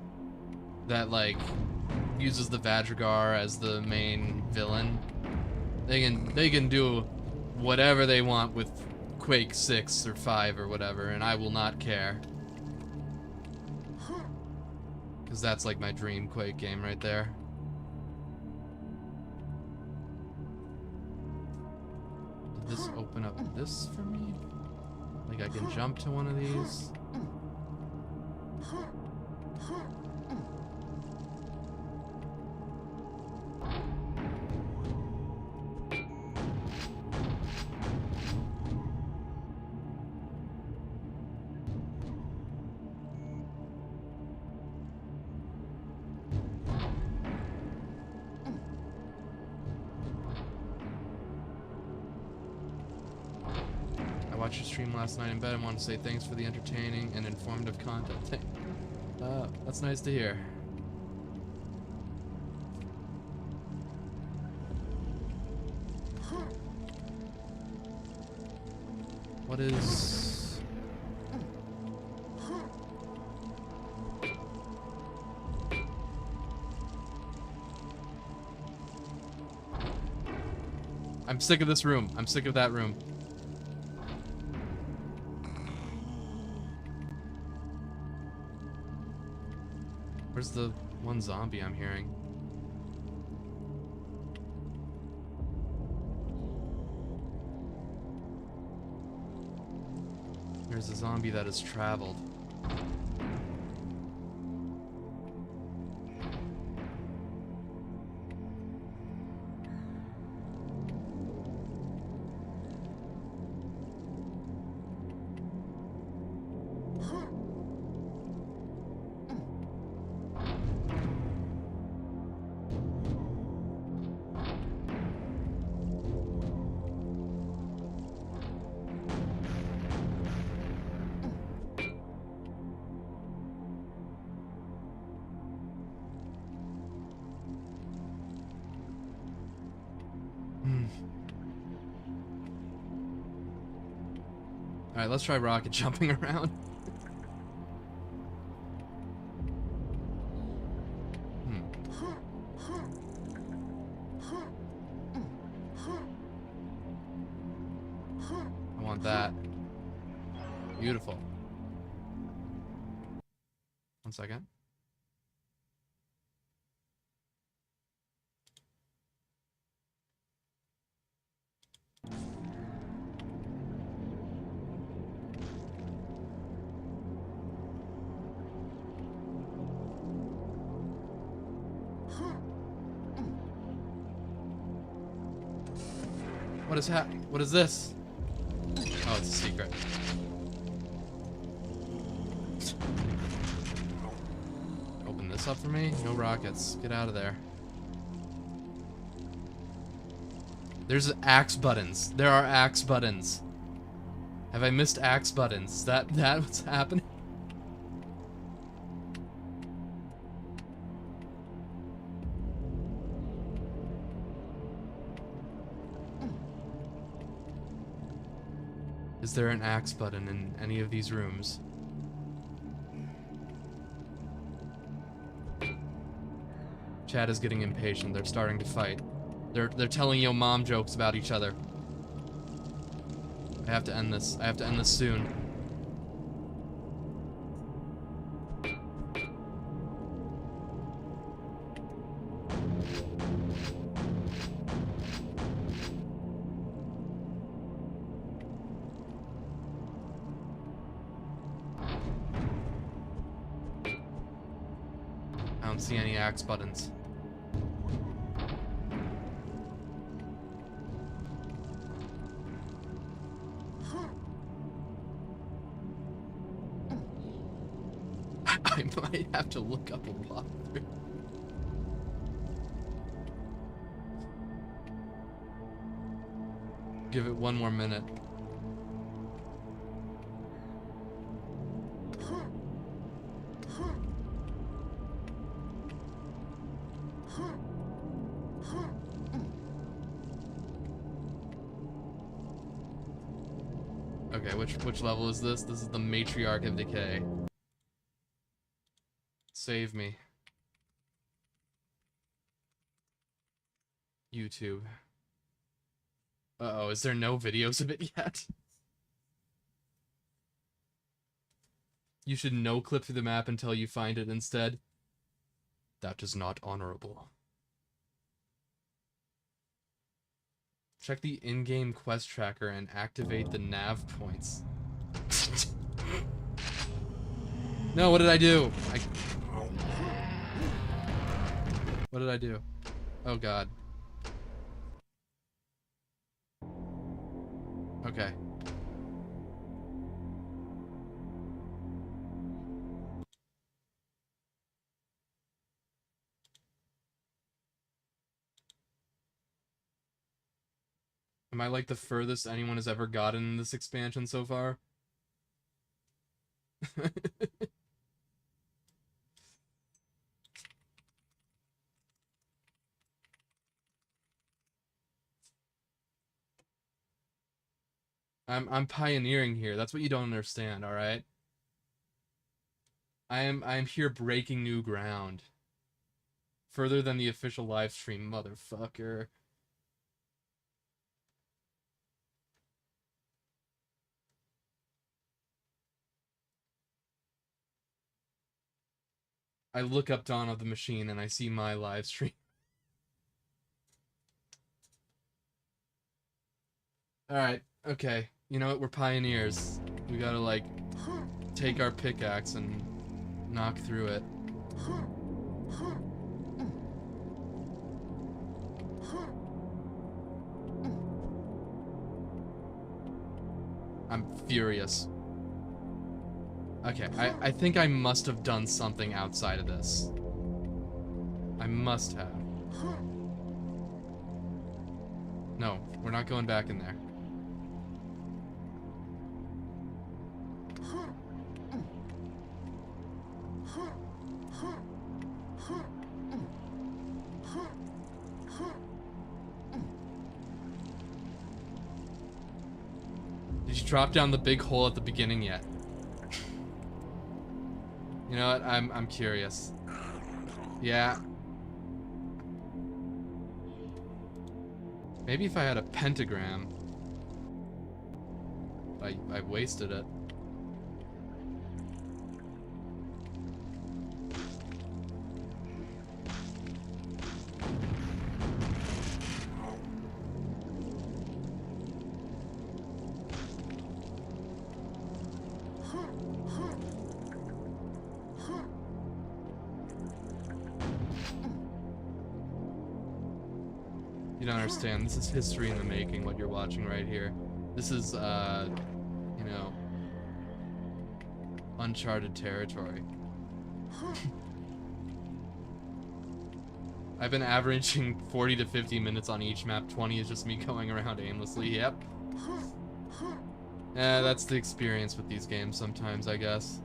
Speaker 1: that, like, uses the Vadrigar as the main villain, they can do whatever they want with Quake 6 or 5 or whatever, and I will not care. Because that's like my dream Quake game right there. Did this open up this for me? Like I can jump to one of these? I watched your stream last night in bed and want to say thanks for the entertaining and informative content. That's nice to hear. What is... I'm sick of this room. I'm sick of that room. Where's the one zombie I'm hearing? There's a zombie that has traveled. Alright, let's try rocket jumping around. I want that. Beautiful. 1 second. What is this? Oh, it's a secret. Open this up for me? No rockets. Get out of there. There's axe buttons. There are axe buttons. Have I missed axe buttons? Is that what's happening? Is there an axe button in any of these rooms? Chat is getting impatient. They're starting to fight. They're telling yo mom jokes about each other. I have to end this. I have to end this soon. I don't see any axe buttons. I might have to look up a walkthrough. Give it one more minute. Okay, which level is this? This is the Matriarch of Decay. Save me. YouTube. Uh-oh, is there no videos of it yet? You should no-clip through the map until you find it instead. That is not honorable. Check the in-game quest tracker and activate the nav points. No, what did I do? What did I do? Oh god. Okay. Am I like the furthest anyone has ever gotten in this expansion so far? I'm pioneering here. That's what you don't understand, all right? I am here breaking new ground. Further than the official live stream, motherfucker. I look up Dawn of the Machine and I see my live stream. Alright, okay. You know what? We're pioneers. We gotta, like, take our pickaxe and knock through it. I'm furious. Okay, I think I must have done something outside of this. I must have. No, we're not going back in there. Did you drop down the big hole at the beginning yet? You know what? I'm curious. Yeah. Maybe if I had a pentagram. I wasted it. You don't understand. This is history in the making, what you're watching right here. This is, you know, uncharted territory. I've been averaging 40 to 50 minutes on each map. 20 is just me going around aimlessly. Yep. Yeah, that's the experience with these games sometimes, I guess.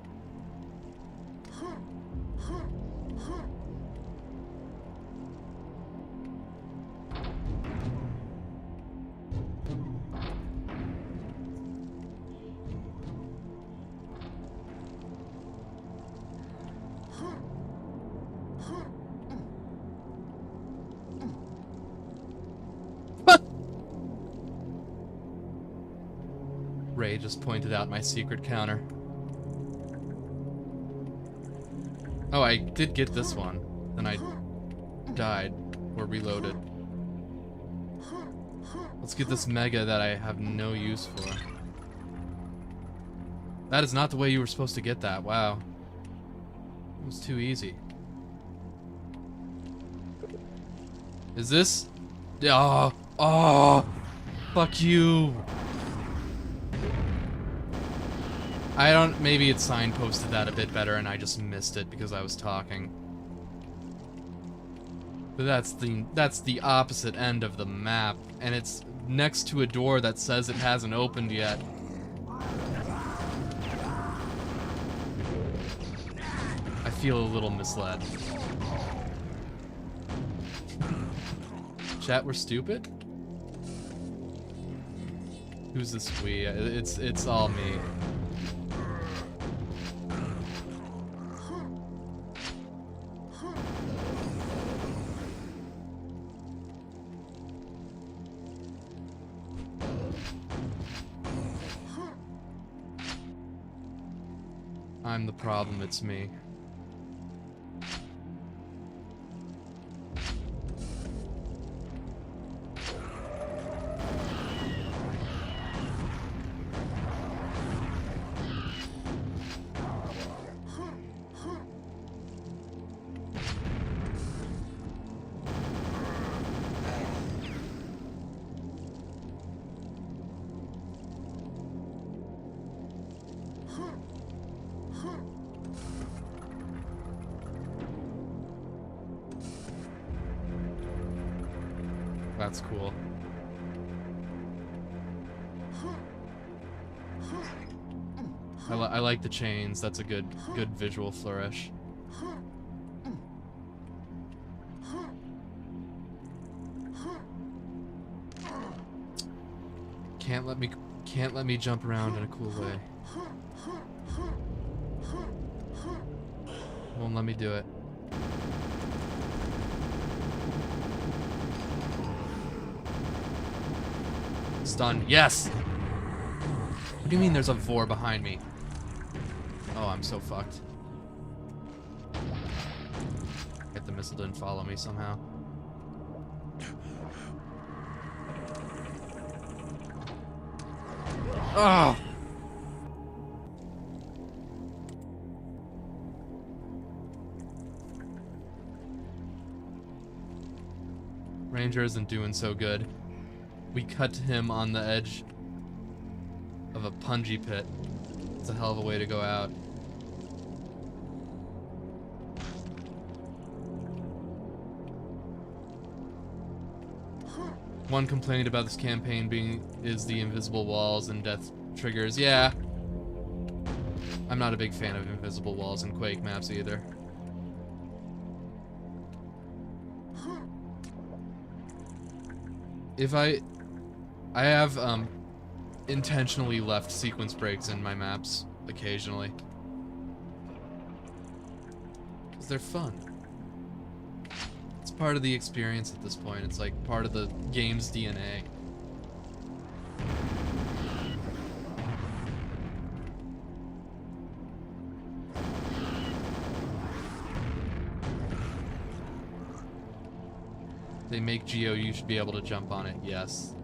Speaker 1: Ray just pointed out my secret counter. Oh, I did get this one. Then I died or reloaded. Let's get this mega that I have no use for. That is not the way you were supposed to get that. Wow. It was too easy. Is this? Oh, oh, fuck you. I don't, maybe it signposted that a bit better and I just missed it because I was talking. But that's the opposite end of the map, and it's next to a door that says it hasn't opened yet. I feel a little misled. Chat, we're stupid? Who's this we? It's all me. I'm the problem, it's me. That's cool. I like the chains. That's a good visual flourish. Can't let me jump around in a cool way. Won't let me do it. Stun. Yes! What do you mean there's a Vor behind me? Oh, I'm so fucked. The missile didn't follow me somehow. Oh! Ranger isn't doing so good. We cut to him on the edge of a punji pit. It's a hell of a way to go out. One complaint about this campaign is the invisible walls and death triggers. Yeah. I'm not a big fan of invisible walls in Quake maps either. If I have intentionally left sequence breaks in my maps occasionally. 'Cause they're fun. It's part of the experience at this point. It's like part of the game's DNA. They make Geo, you should be able to jump on it, yes.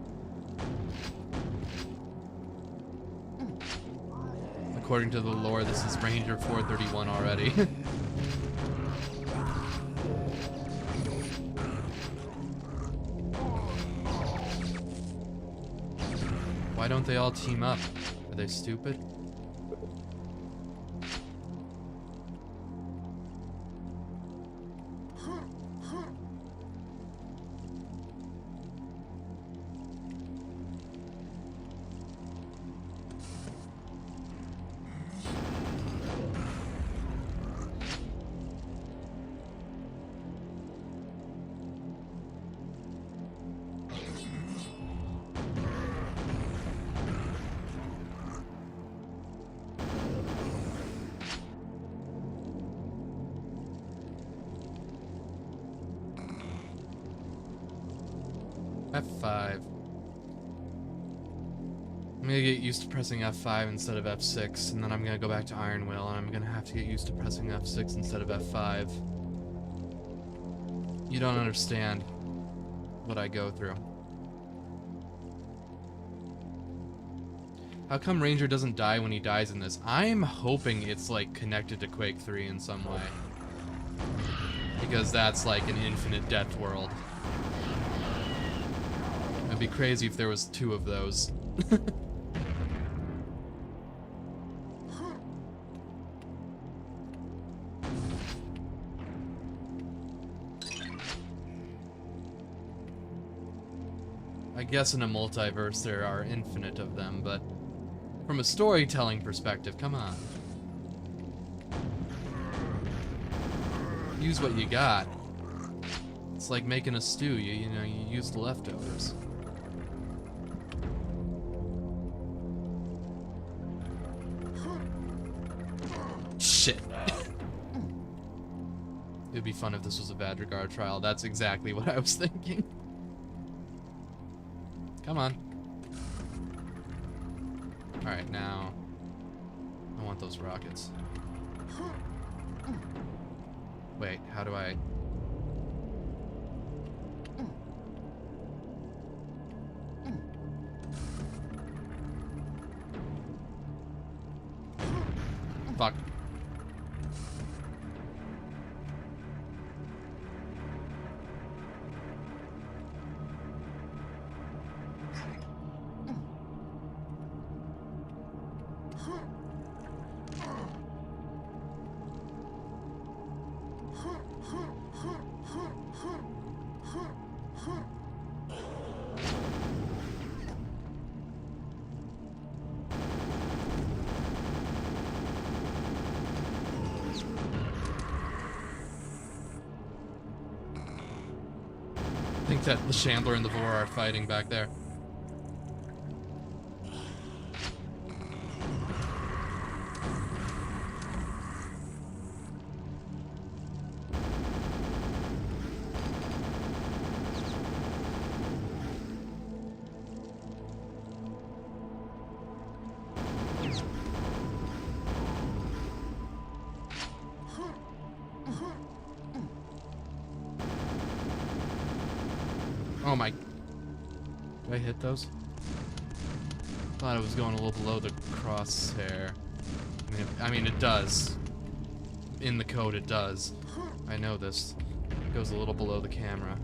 Speaker 1: According to the lore, this is Ranger 431 already. Why don't they all team up? Are they stupid? F5. I'm gonna get used to pressing F5 instead of F6, and then I'm gonna go back to Iron Will, and I'm gonna have to get used to pressing F6 instead of F5. You don't understand what I go through. How come Ranger doesn't die when he dies in this? I'm hoping it's like connected to Quake 3 in some way. Because that's like an infinite death world. It'd be crazy if there was 2 of those. I guess in a multiverse there are infinite of them, but from a storytelling perspective, come on. Use what you got. It's like making a stew, you know, you use the leftovers. Shit. It'd be fun if this was a bad regard trial. That's exactly what I was thinking. Come on. Alright, now I want those rockets. Wait, how do I... Fuck. I think that the Shambler and the Vor are fighting back there. Oh my... Did I hit those? Thought it was going a little below the crosshair. I mean, it does. In the code, it does. I know this. It goes a little below the camera.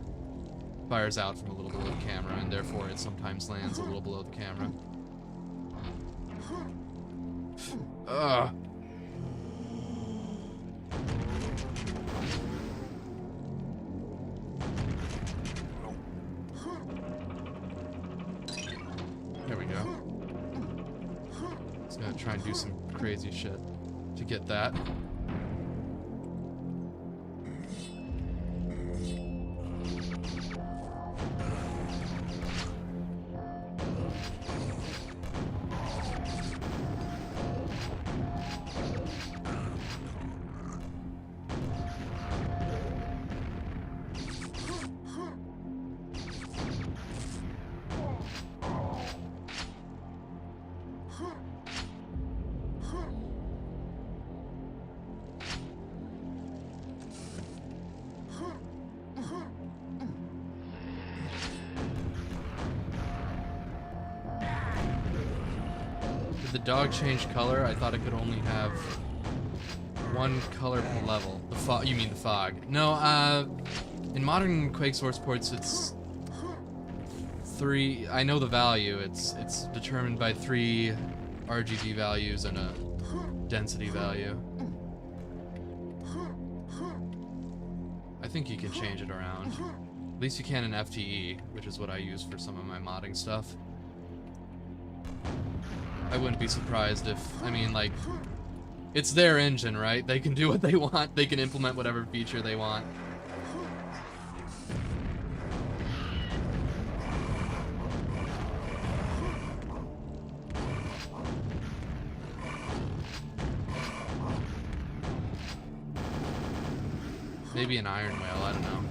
Speaker 1: Fires out from a little below the camera, and therefore it sometimes lands a little below the camera. Ugh. There we go. Just gonna try and do some crazy shit to get that. Did the dog change color? I thought it could only have one color per level. The fog? You mean the fog? No, in modern Quake source ports, it's 3. I know the value. It's determined by 3 RGB values and a density value. I think you can change it around. At least you can in FTE, which is what I use for some of my modding stuff. I wouldn't be surprised if, I mean, like, it's their engine, right? They can do what they want. They can implement whatever feature they want. Maybe an Iron Whale, I don't know.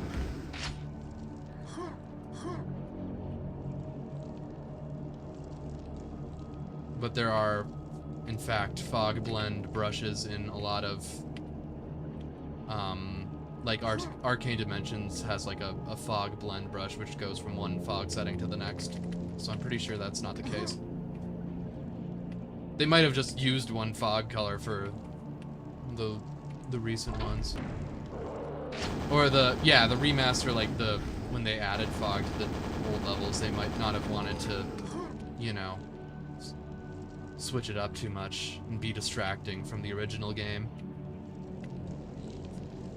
Speaker 1: but there are, in fact, fog blend brushes in a lot of, like Arcane Dimensions has like a fog blend brush which goes from one fog setting to the next. So I'm pretty sure that's not the case. They might have just used one fog color for the recent ones. Or the remaster, like when they added fog to the old levels, they might not have wanted to, you know, switch it up too much and be distracting from the original game.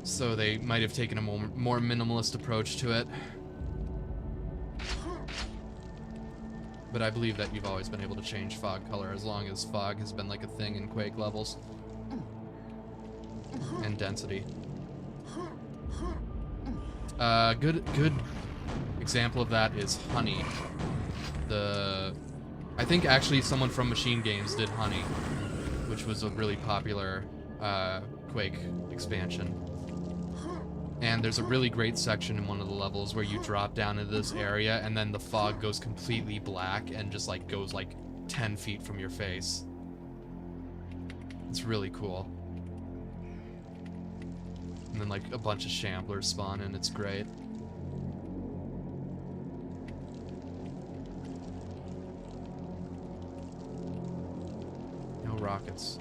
Speaker 1: So they might have taken a more minimalist approach to it. But I believe that you've always been able to change fog color as long as fog has been like a thing in Quake levels. And density. Good example of that is Honey. I think actually someone from Machine Games did Honey, which was a really popular Quake expansion. And there's a really great section in one of the levels where you drop down into this area and then the fog goes completely black and just like goes like 10 feet from your face. It's really cool. And then like a bunch of shamblers spawn and it's great. No rockets.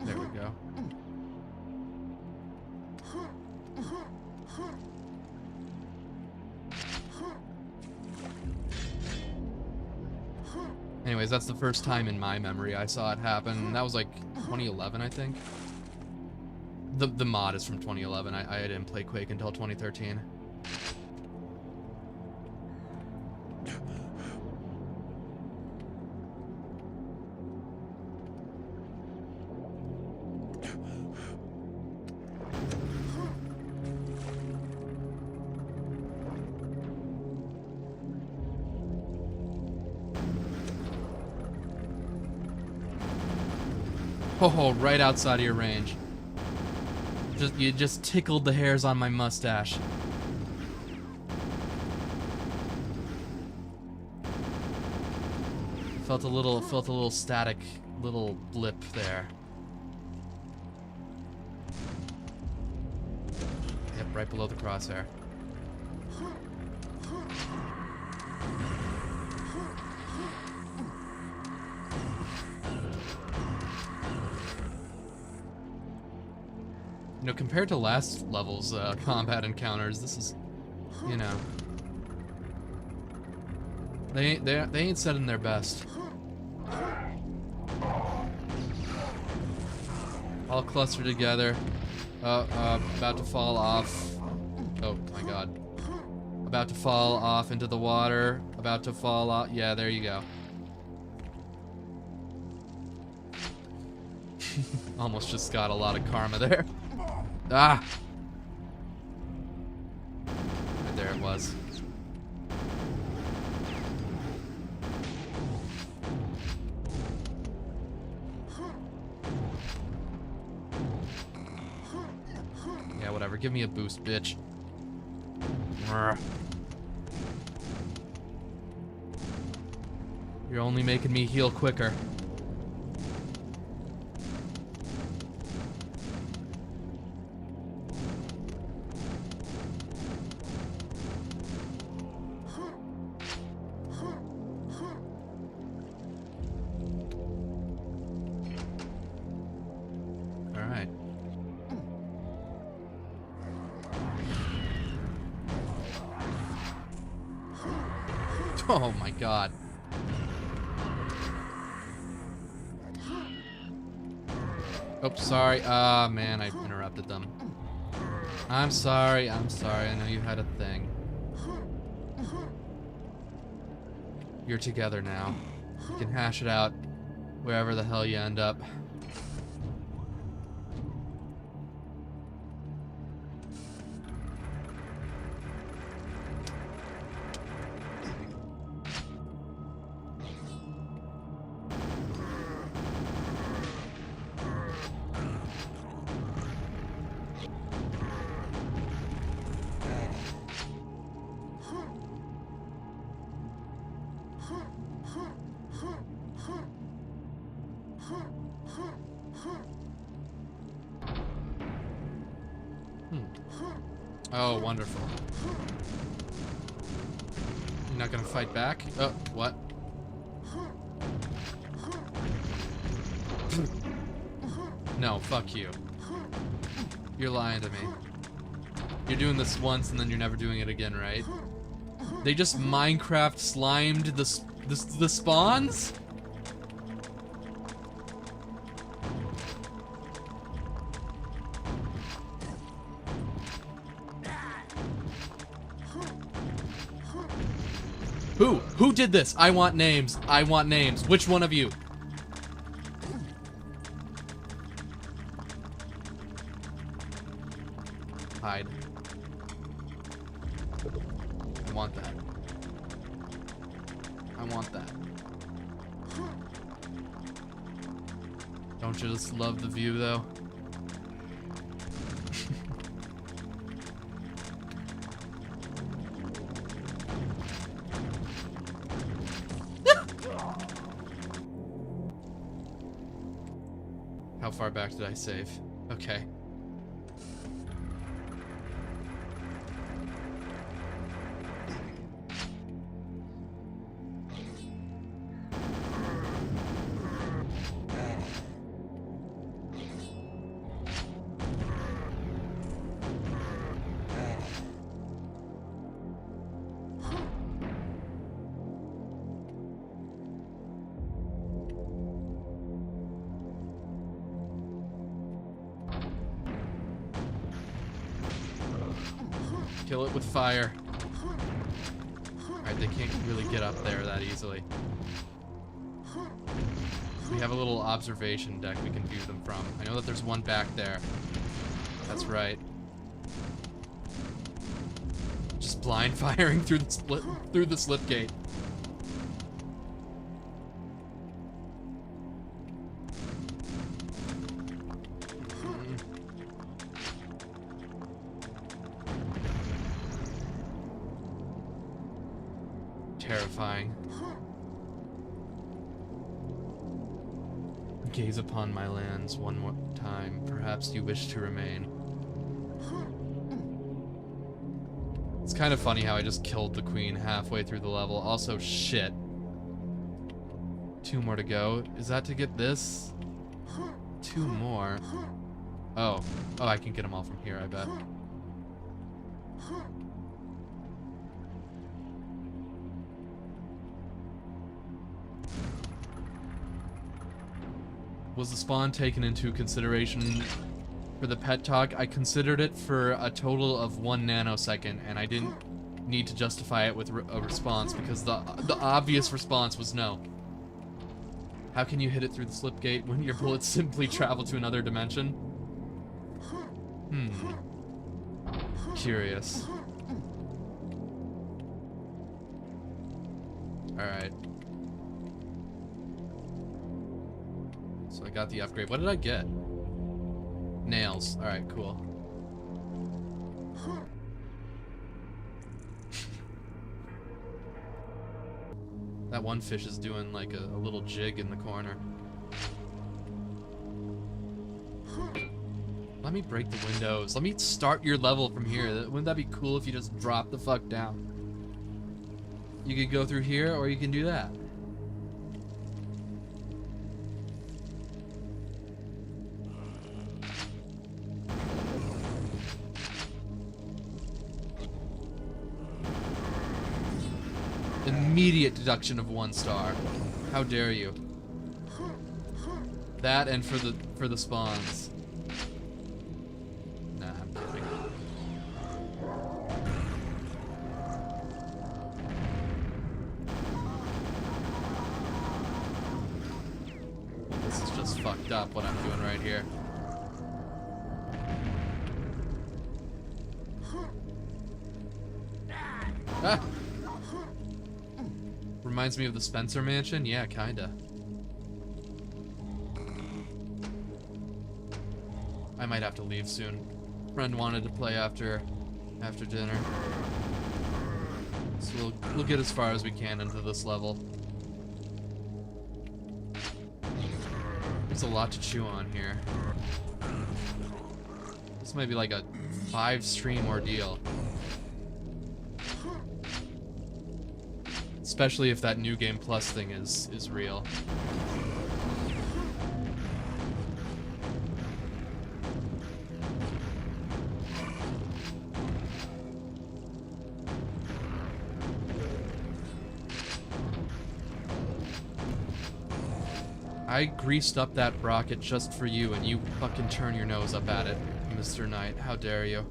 Speaker 1: There we go. Anyways, that's the first time in my memory I saw it happen. That was like 2011, I think. The mod is from 2011. I didn't play Quake until 2013. Oh, right outside of your range. You just tickled the hairs on my mustache. Felt a little static little blip there. Yep, right below the crosshair. You know, compared to last level's combat encounters, this is, you know, they ain't setting their best. All clustered together. About to fall off. Oh my god. About to fall off into the water. About to fall off. Yeah, there you go. Almost just got a lot of karma there. Ah! Right there it was. Yeah, whatever. Give me a boost, bitch. You're only making me heal quicker. Oh my god. Oops, sorry. Ah, man, I interrupted them. I'm sorry, I know you had a thing. You're together now. You can hash it out wherever the hell you end up. Oh, wonderful. You're not gonna fight back? Oh, what? No, fuck you. You're lying to me. You're doing this once and then you're never doing it again, right? They just Minecraft slimed the spawns? Who? Who did this? I want names. I want names. Which one of you? Hide. I want that. I want that. Don't you just love the view, though? How far back did I save? Okay. Kill it with fire. Alright, they can't really get up there that easily. We have a little observation deck we can view them from. I know that there's one back there. That's right. Just blind firing through the slip gate. Terrifying. Gaze upon my lands one more time. Perhaps you wish to remain. It's kind of funny how I just killed the queen halfway through the level. Also, shit. 2 more to go. Is that to get this? 2 more. Oh. Oh, I can get them all from here, I bet. Was the spawn taken into consideration for the pet talk? I considered it for a total of 1 nanosecond, and I didn't need to justify it with a response because the obvious response was no. How can you hit it through the slip gate when your bullets simply travel to another dimension? Curious. Alright. So I got the upgrade. What did I get? Nails. Alright, cool. That one fish is doing like a little jig in the corner. Let me break the windows. Let me start your level from here. Wouldn't that be cool if you just dropped the fuck down? You could go through here or you can do that. Immediate deduction of 1 star. How dare you? That and for the spawns. Nah, I'm kidding. This is just fucked up what I'm doing right here. Ah! Reminds me of the Spencer Mansion? Yeah, kinda. I might have to leave soon. Friend wanted to play after dinner. So we'll get as far as we can into this level. There's a lot to chew on here. This might be like a 5-stream ordeal. Especially if that New Game Plus thing is real. I greased up that rocket just for you, and you fucking turn your nose up at it, Mr. Knight. How dare you?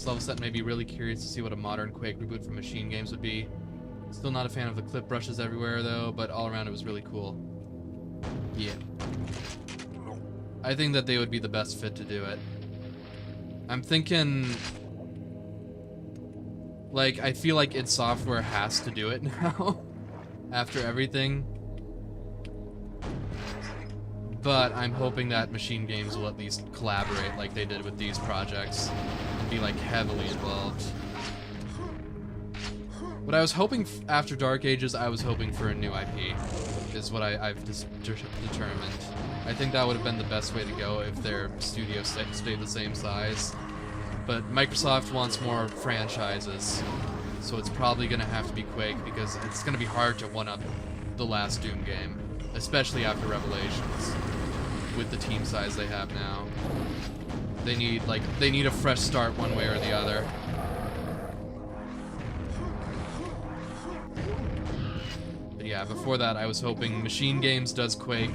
Speaker 1: Level set made me really curious to see what a modern Quake reboot from Machine Games would be. Still not a fan of the clip brushes everywhere though, but all around it was really cool. Yeah. I think that they would be the best fit to do it. I'm thinking... like, I feel like id Software has to do it now. After everything. But I'm hoping that Machine Games will at least collaborate like they did with these projects. Be like heavily involved. What I was hoping after Dark Ages, I was hoping for a new IP, is what I've determined. I think that would have been the best way to go if their studio stayed the same size. But Microsoft wants more franchises, so it's probably gonna have to be Quake because it's gonna be hard to one-up the last Doom game, especially after Revelations, with the team size they have now. They need a fresh start one way or the other. But yeah, before that I was hoping Machine Games does Quake,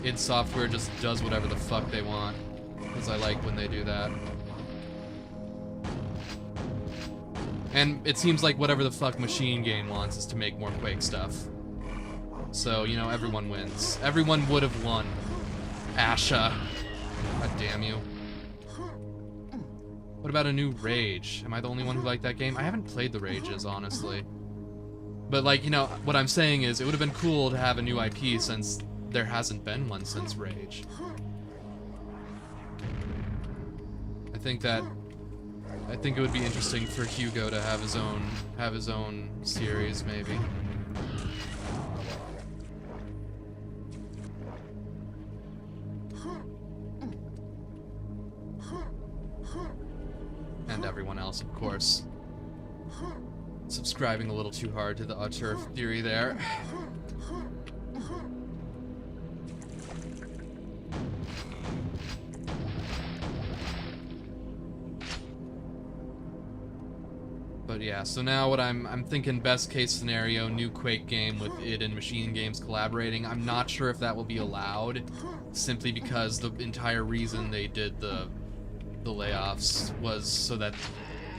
Speaker 1: id Software just does whatever the fuck they want, because I like when they do that. And it seems like whatever the fuck Machine Game wants is to make more Quake stuff. So, you know, everyone wins. Everyone would have won. Asha. God damn you. What about a new Rage? Am I the only one who liked that game? I haven't played the Rages, honestly. But, like, you know, what I'm saying is it would have been cool to have a new IP since there hasn't been one since Rage. I think it would be interesting for Hugo to have his own series, maybe. And everyone else, of course. Subscribing a little too hard to the Turf theory there. But yeah, so now what I'm thinking best case scenario, new Quake game with id and Machine Games collaborating. I'm not sure if that will be allowed, simply because the entire reason they did the layoffs was so that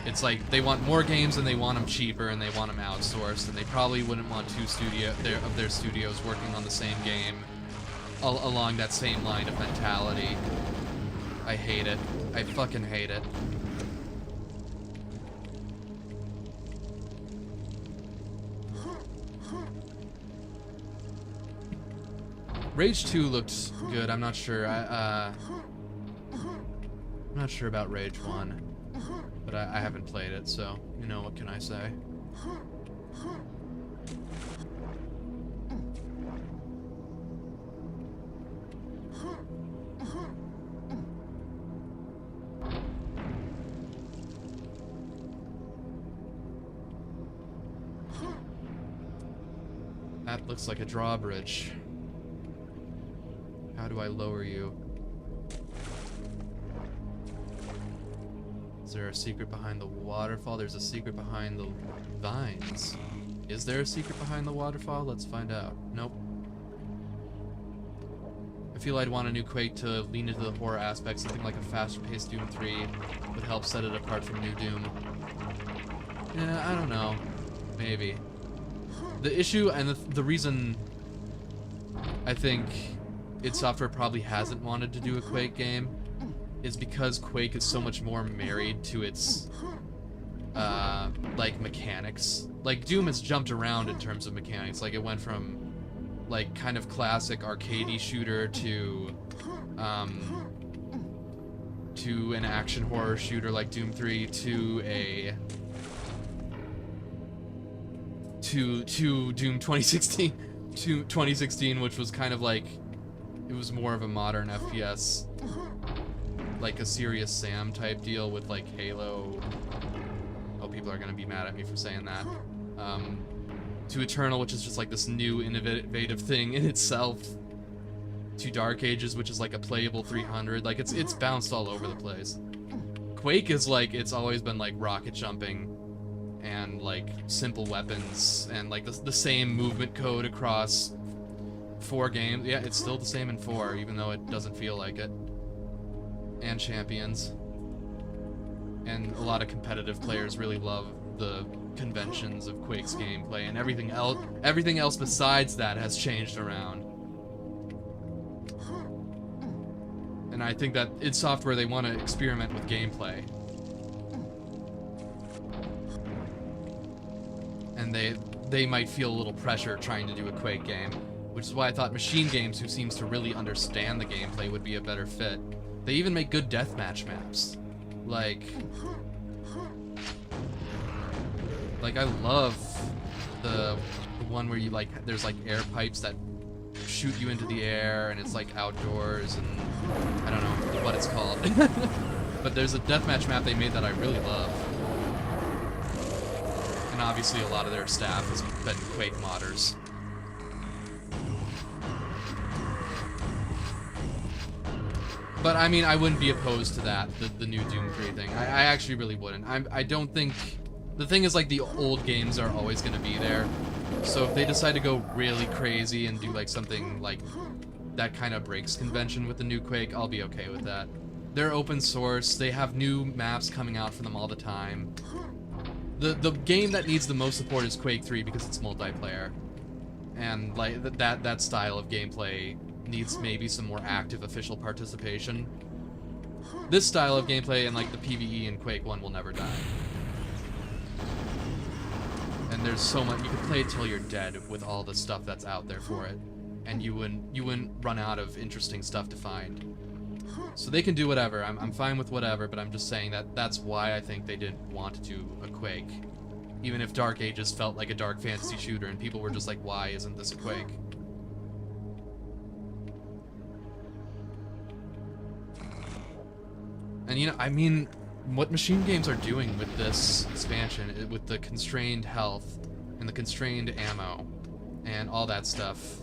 Speaker 1: it's like they want more games and they want them cheaper and they want them outsourced, and they probably wouldn't want two of their studios working on the same game along that same line of mentality. I hate it. I fucking hate it. Rage 2 looked good. I'm not sure. I'm not sure about Rage 1, but I haven't played it, so, you know, what can I say? That looks like a drawbridge. How do I lower you? Is there a secret behind the waterfall? There's a secret behind the vines. Is there a secret behind the waterfall? Let's find out. Nope. I feel I'd want a new Quake to lean into the horror aspect. Something like a faster-paced Doom 3 would help set it apart from new Doom. Yeah, I don't know. Maybe. The issue and the reason I think id Software probably hasn't wanted to do a Quake game is because Quake is so much more married to its like mechanics. Like Doom has jumped around in terms of mechanics. Like it went from like kind of classic arcadey shooter to an action horror shooter like Doom 3 to Doom 2016 to 2016, which was kind of like, it was more of a modern FPS, like a Serious Sam type deal with like Halo. Oh, people are gonna be mad at me for saying that. To Eternal, which is just like this new innovative thing in itself. To Dark Ages, which is like a playable 300. Like it's bounced all over the place. Quake is like, it's always been like rocket jumping and like simple weapons and like the same movement code across 4 games. Yeah, it's still the same in 4, even though it doesn't feel like it. And champions. And a lot of competitive players really love the conventions of Quake's gameplay, and everything else besides that has changed around. And I think that id Software, they want to experiment with gameplay. And they might feel a little pressure trying to do a Quake game, which is why I thought Machine Games, who seems to really understand the gameplay, would be a better fit. They even make good deathmatch maps. Like I love the one where you like, there's like air pipes that shoot you into the air, and it's like outdoors, and I don't know what it's called. But there's a deathmatch map they made that I really love. And obviously a lot of their staff has been Quake modders. But I mean, I wouldn't be opposed to that, the new Doom 3 thing. I actually really wouldn't. I don't think... The thing is, like, the old games are always going to be there. So if they decide to go really crazy and do, like, something, like, that kind of breaks convention with the new Quake, I'll be okay with that. They're open source. They have new maps coming out for them all the time. The game that needs the most support is Quake 3 because it's multiplayer. And, like, that style of gameplay needs maybe some more active official participation. This style of gameplay and, like, the PvE in Quake 1 will never die. And there's so much, you could play it till you're dead with all the stuff that's out there for it, and you wouldn't run out of interesting stuff to find. So they can do whatever. I'm fine with whatever, but I'm just saying that that's why I think they didn't want to do a Quake, even if Dark Ages felt like a dark fantasy shooter and people were just like, why isn't this a Quake? And you know, I mean, what Machine Games are doing with this expansion, with the constrained health and the constrained ammo and all that stuff,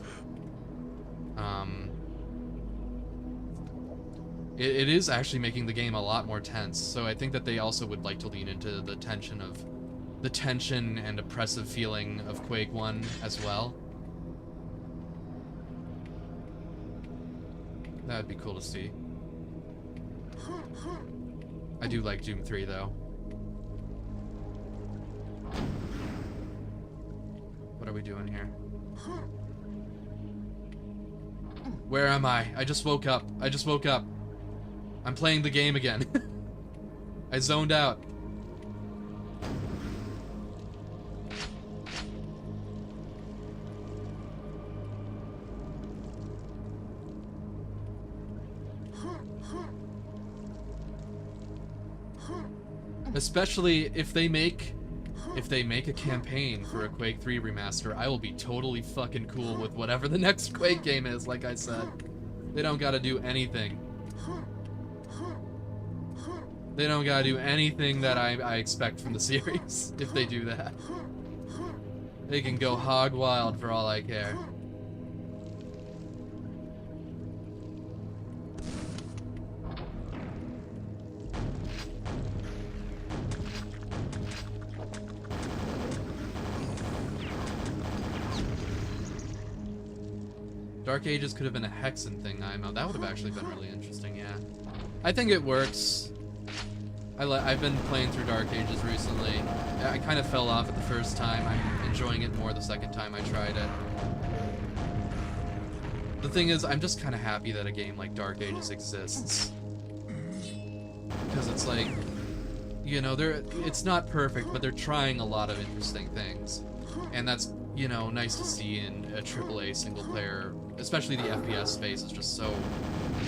Speaker 1: it is actually making the game a lot more tense. So I think that they also would like to lean into the tension and oppressive feeling of Quake 1 as well. That would be cool to see. I do like Doom 3, though. What are we doing here? Where am I? I just woke up. I'm playing the game again. I zoned out. Especially if they make a campaign for a Quake 3 remaster, I will be totally fucking cool with whatever the next Quake game is, like I said. They don't gotta do anything. They don't gotta do anything that I expect from the series, if they do that. They can go hog wild for all I care. Dark Ages could have been a Hexen thing, IMO. That would have actually been really interesting, yeah. I think it works. I've been playing through Dark Ages recently. I kind of fell off it the first time. I'm enjoying it more the second time I tried it. The thing is, I'm just kind of happy that a game like Dark Ages exists. Because it's like, you know, it's not perfect, but they're trying a lot of interesting things. And that's, you know, nice to see in a AAA single player, especially the FPS space is just so,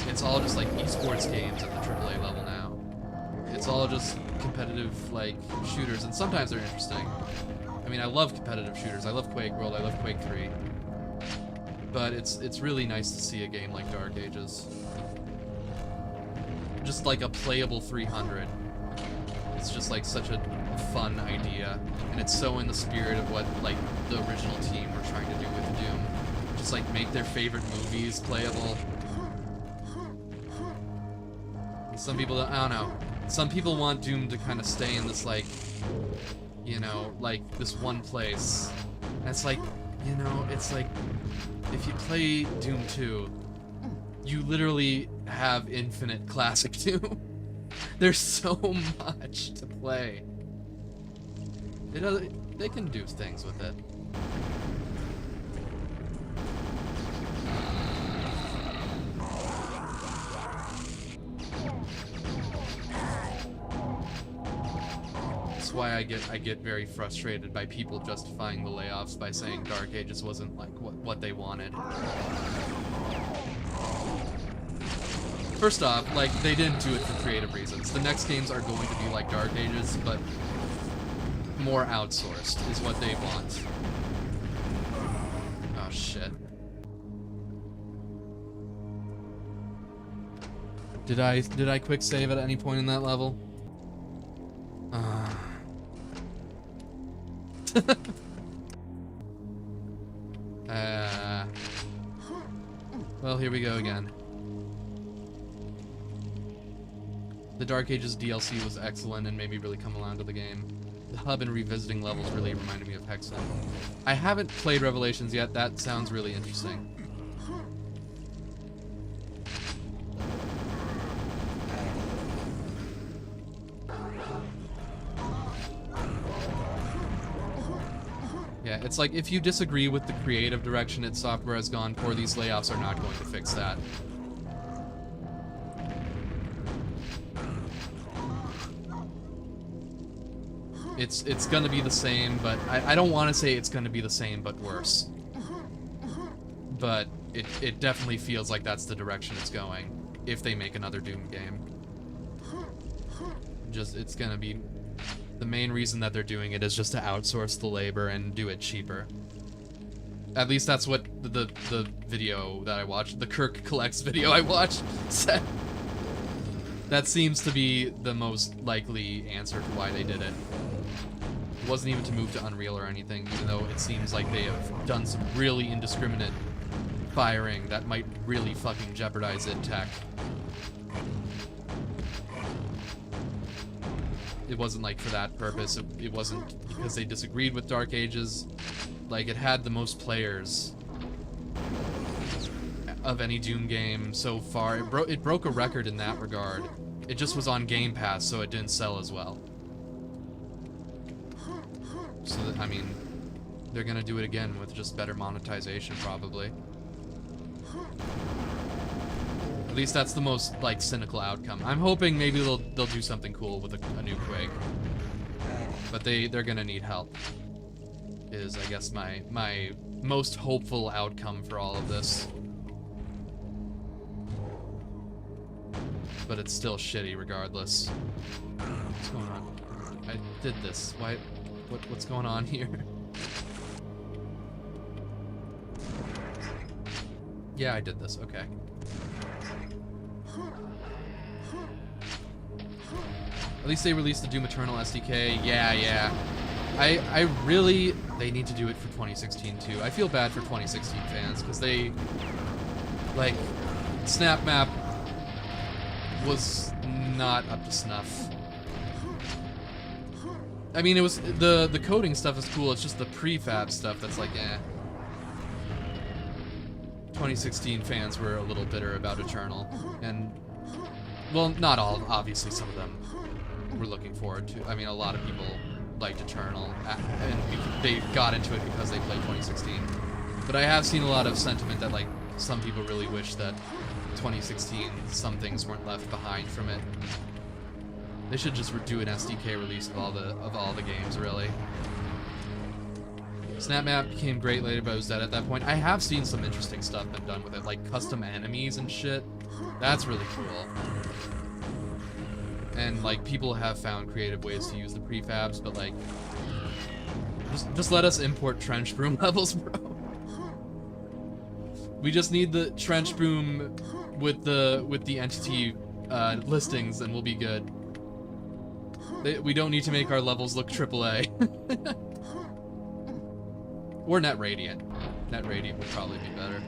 Speaker 1: it's all just like esports games at the AAA level now. It's all just competitive, like, shooters, and sometimes they're interesting. I mean, I love competitive shooters. I love Quake World, I love Quake 3. But it's really nice to see a game like Dark Ages. Just like a playable 300. It's just like such a fun idea, and it's so in the spirit of what like the original team were trying to do with Doom. Just like make their favorite movies playable. And some people, I don't know. Some people want Doom to kind of stay in this like, you know, like this one place. And it's like, you know, it's like if you play Doom 2, you literally have infinite classic Doom. There's so much to play. They can do things with it. That's why I get very frustrated by people justifying the layoffs by saying Dark Ages wasn't like what they wanted. First off, like, they didn't do it for creative reasons. The next games are going to be like Dark Ages, but more outsourced is what they want. Oh, shit. Did I quick save at any point in that level? Well, here we go again. The Dark Ages DLC was excellent and made me really come around to the game. The hub and revisiting levels really reminded me of Hexen. I haven't played Revelations yet. That sounds really interesting. Yeah, it's like if you disagree with the creative direction its software has gone for, these layoffs are not going to fix that. It's gonna be the same, but I don't want to say it's gonna be the same, but worse. But it definitely feels like that's the direction it's going, if they make another Doom game. It's gonna be... The main reason that they're doing it is just to outsource the labor and do it cheaper. At least that's what the video that I watched, the Kirk Collects video I watched, said. That seems to be the most likely answer to why they did it. It wasn't even to move to Unreal or anything, even though it seems like they have done some really indiscriminate firing that might really fucking jeopardize id Tech. It wasn't like for that purpose. It wasn't because they disagreed with Dark Ages. Like, it had the most players of any Doom game so far. It broke a record in that regard. It just was on Game Pass, so it didn't sell as well. So, I mean, they're gonna do it again with just better monetization, probably. At least that's the most, like, cynical outcome. I'm hoping maybe they'll do something cool with a new Quake. But they're gonna need help. Is, I guess, my most hopeful outcome for all of this. But it's still shitty regardless. What's going on? I did this. Why? What's going on here? Yeah, I did this. Okay. At least they released the Doom Eternal SDK. Yeah. I really... They need to do it for 2016 too. I feel bad for 2016 fans, because they... Like, Snap Map was not up to snuff. I mean, it was... The coding stuff is cool, it's just the prefab stuff that's like, eh. 2016 fans were a little bitter about Eternal, and... Well, not all, obviously, some of them were looking forward to. I mean, a lot of people liked Eternal, and they got into it because they played 2016. But I have seen a lot of sentiment that, like, some people really wish that 2016, some things weren't left behind from it. They should just do an SDK release of all the games, really. Snap Map became great later, but I was dead at that point. I have seen some interesting stuff been done with it, like custom enemies and shit. That's really cool. And, like, people have found creative ways to use the prefabs, but, like, just let us import trench broom levels, bro. We just need the trench broom with the entity listings, and we'll be good. We don't need to make our levels look AAA. Or Net Radiant. Net Radiant would probably be better.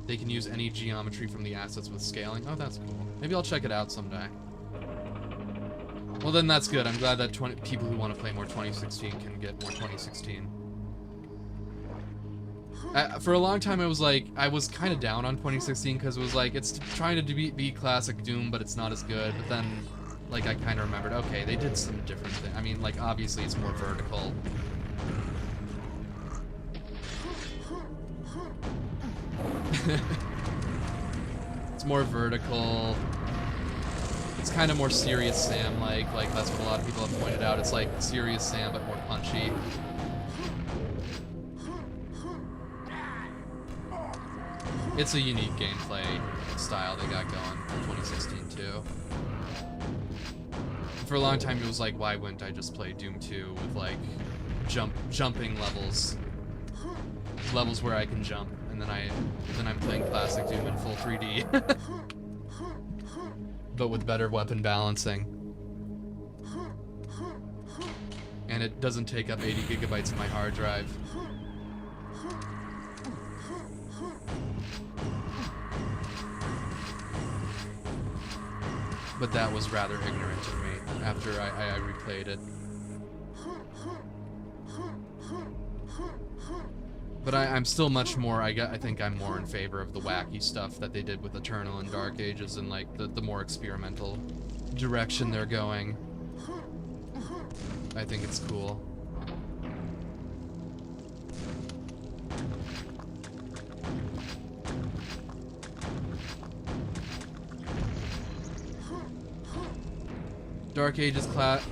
Speaker 1: They can use any geometry from the assets with scaling. Oh, that's cool. Maybe I'll check it out someday. Well, then that's good. I'm glad that people who want to play more 2016 can get more 2016. For a long time, I was kind of down on 2016 because it was like, it's trying to be classic Doom, but it's not as good. But then, like, I kind of remembered, okay, they did some different things. I mean, like, obviously it's more vertical. It's more vertical. It's kind of more Serious Sam-like. Like, that's what a lot of people have pointed out. It's like Serious Sam, but more punchy. It's a unique gameplay style they got going in 2016 too. For a long time it was like, why wouldn't I just play Doom 2 with like jumping levels where I can jump, and then I'm playing classic Doom in full 3D. But with better weapon balancing. And it doesn't take up 80 gigabytes of my hard drive. But that was rather ignorant of me after I replayed it. But I'm still much more, I think I'm more in favor of the wacky stuff that they did with Eternal and Dark Ages, and like the more experimental direction they're going. I think it's cool. Dark Ages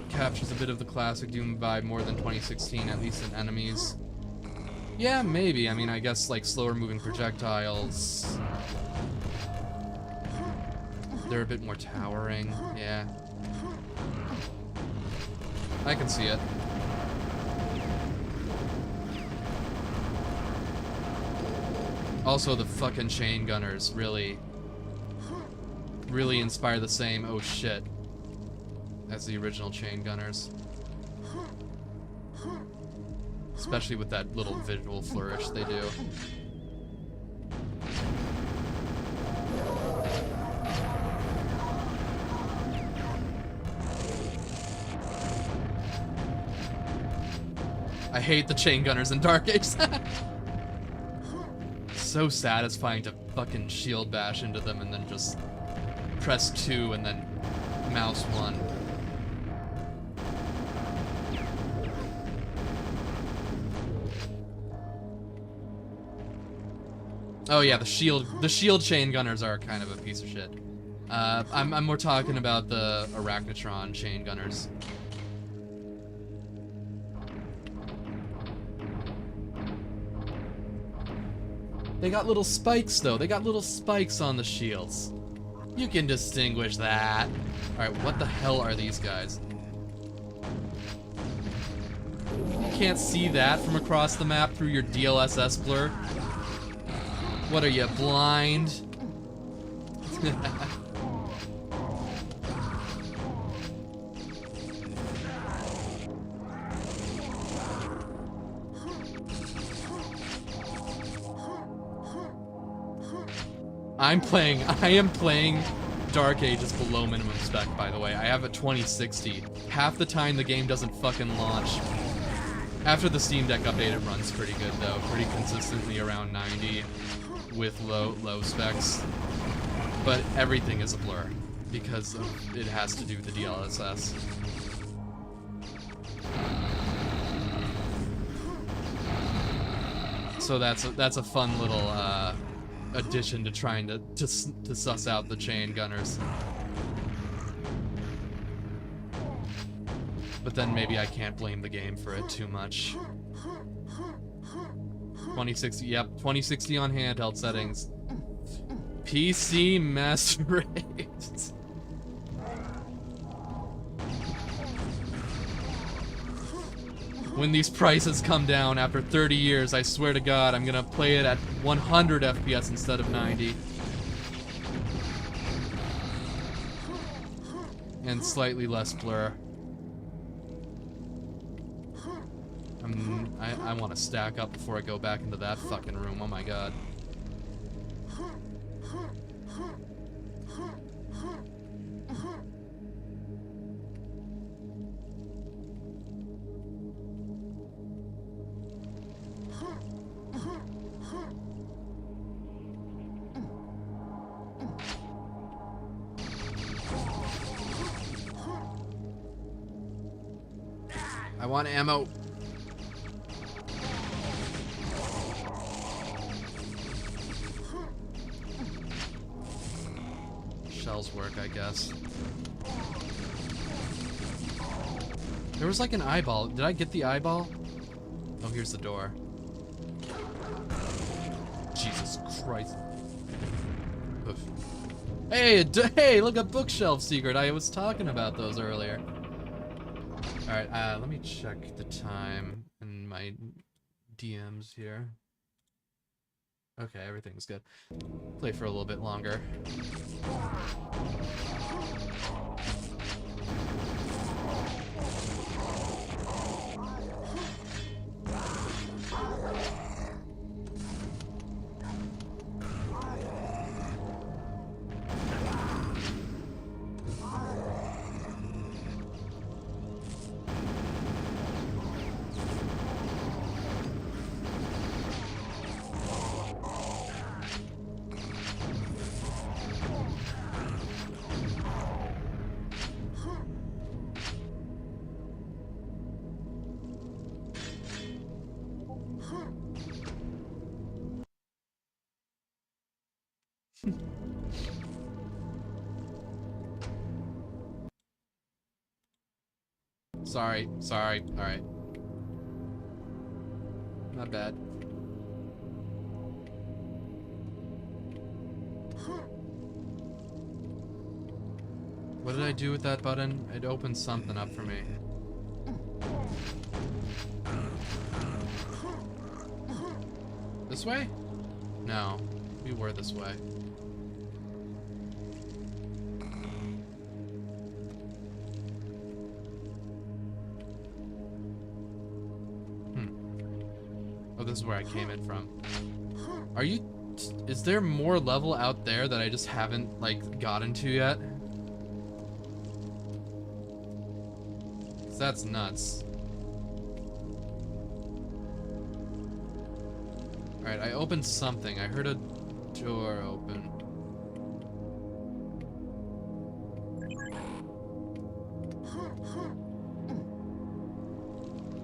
Speaker 1: captures a bit of the classic Doom vibe more than 2016, at least in enemies. Yeah, maybe. I mean, I guess, like, slower moving projectiles. They're a bit more towering, yeah. I can see it. Also, the fucking chain gunners really inspire the same oh shit as the original chain gunners. Especially with that little visual flourish they do. I hate the chain gunners in Dark Ages. So satisfying to fucking shield bash into them and then just press 2 and then mouse 1. Oh yeah, the shield chain gunners are kind of a piece of shit. I'm more talking about the Arachnotron chain gunners. They got little spikes though. They got little spikes on the shields. You can distinguish that. Alright, what the hell are these guys? You can't see that from across the map through your DLSS blur? What are you, blind? I am playing Dark Age is below minimum spec, by the way. I have a 2060. Half the time the game doesn't fucking launch. After the Steam Deck update, it runs pretty good though. Pretty consistently around 90 with low specs. But everything is a blur because it has to do with the DLSS. So that's a fun little addition to trying to suss out the chain gunners. But then maybe I can't blame the game for it too much. 2060, yep, 2060 on handheld settings. PC master race. When these prices come down after 30 years, I swear to God, I'm gonna play it at 100 FPS instead of 90. And slightly less blur. I want to stack up before I go back into that fucking room, oh my God. I want ammo. Shells work, I guess. There was like an eyeball. Did I get the eyeball? Oh, here's the door. Jesus Christ. Oof. Hey, hey, look, a bookshelf secret. I was talking about those earlier. Alright, let me check the time in my DMs here. Okay, everything's good. Play for a little bit longer. Sorry, alright. Not bad. What did I do with that button? It opened something up for me. This way? No, we were this way. Oh, this is where I came in from. Are you... Is there more level out there that I just haven't, like, gotten to yet? 'Cause that's nuts. Alright, I opened something. I heard a door open.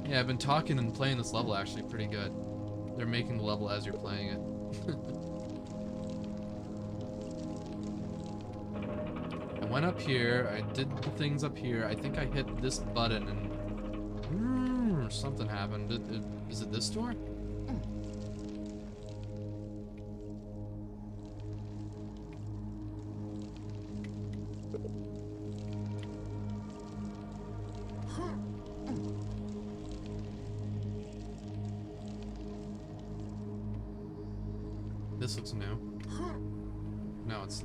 Speaker 1: Yeah, I've been talking and playing this level actually pretty good. They're making the level as you're playing it. I went up here, I did the things up here, I think I hit this button and... something happened. Is it this door? This looks new. No, it's...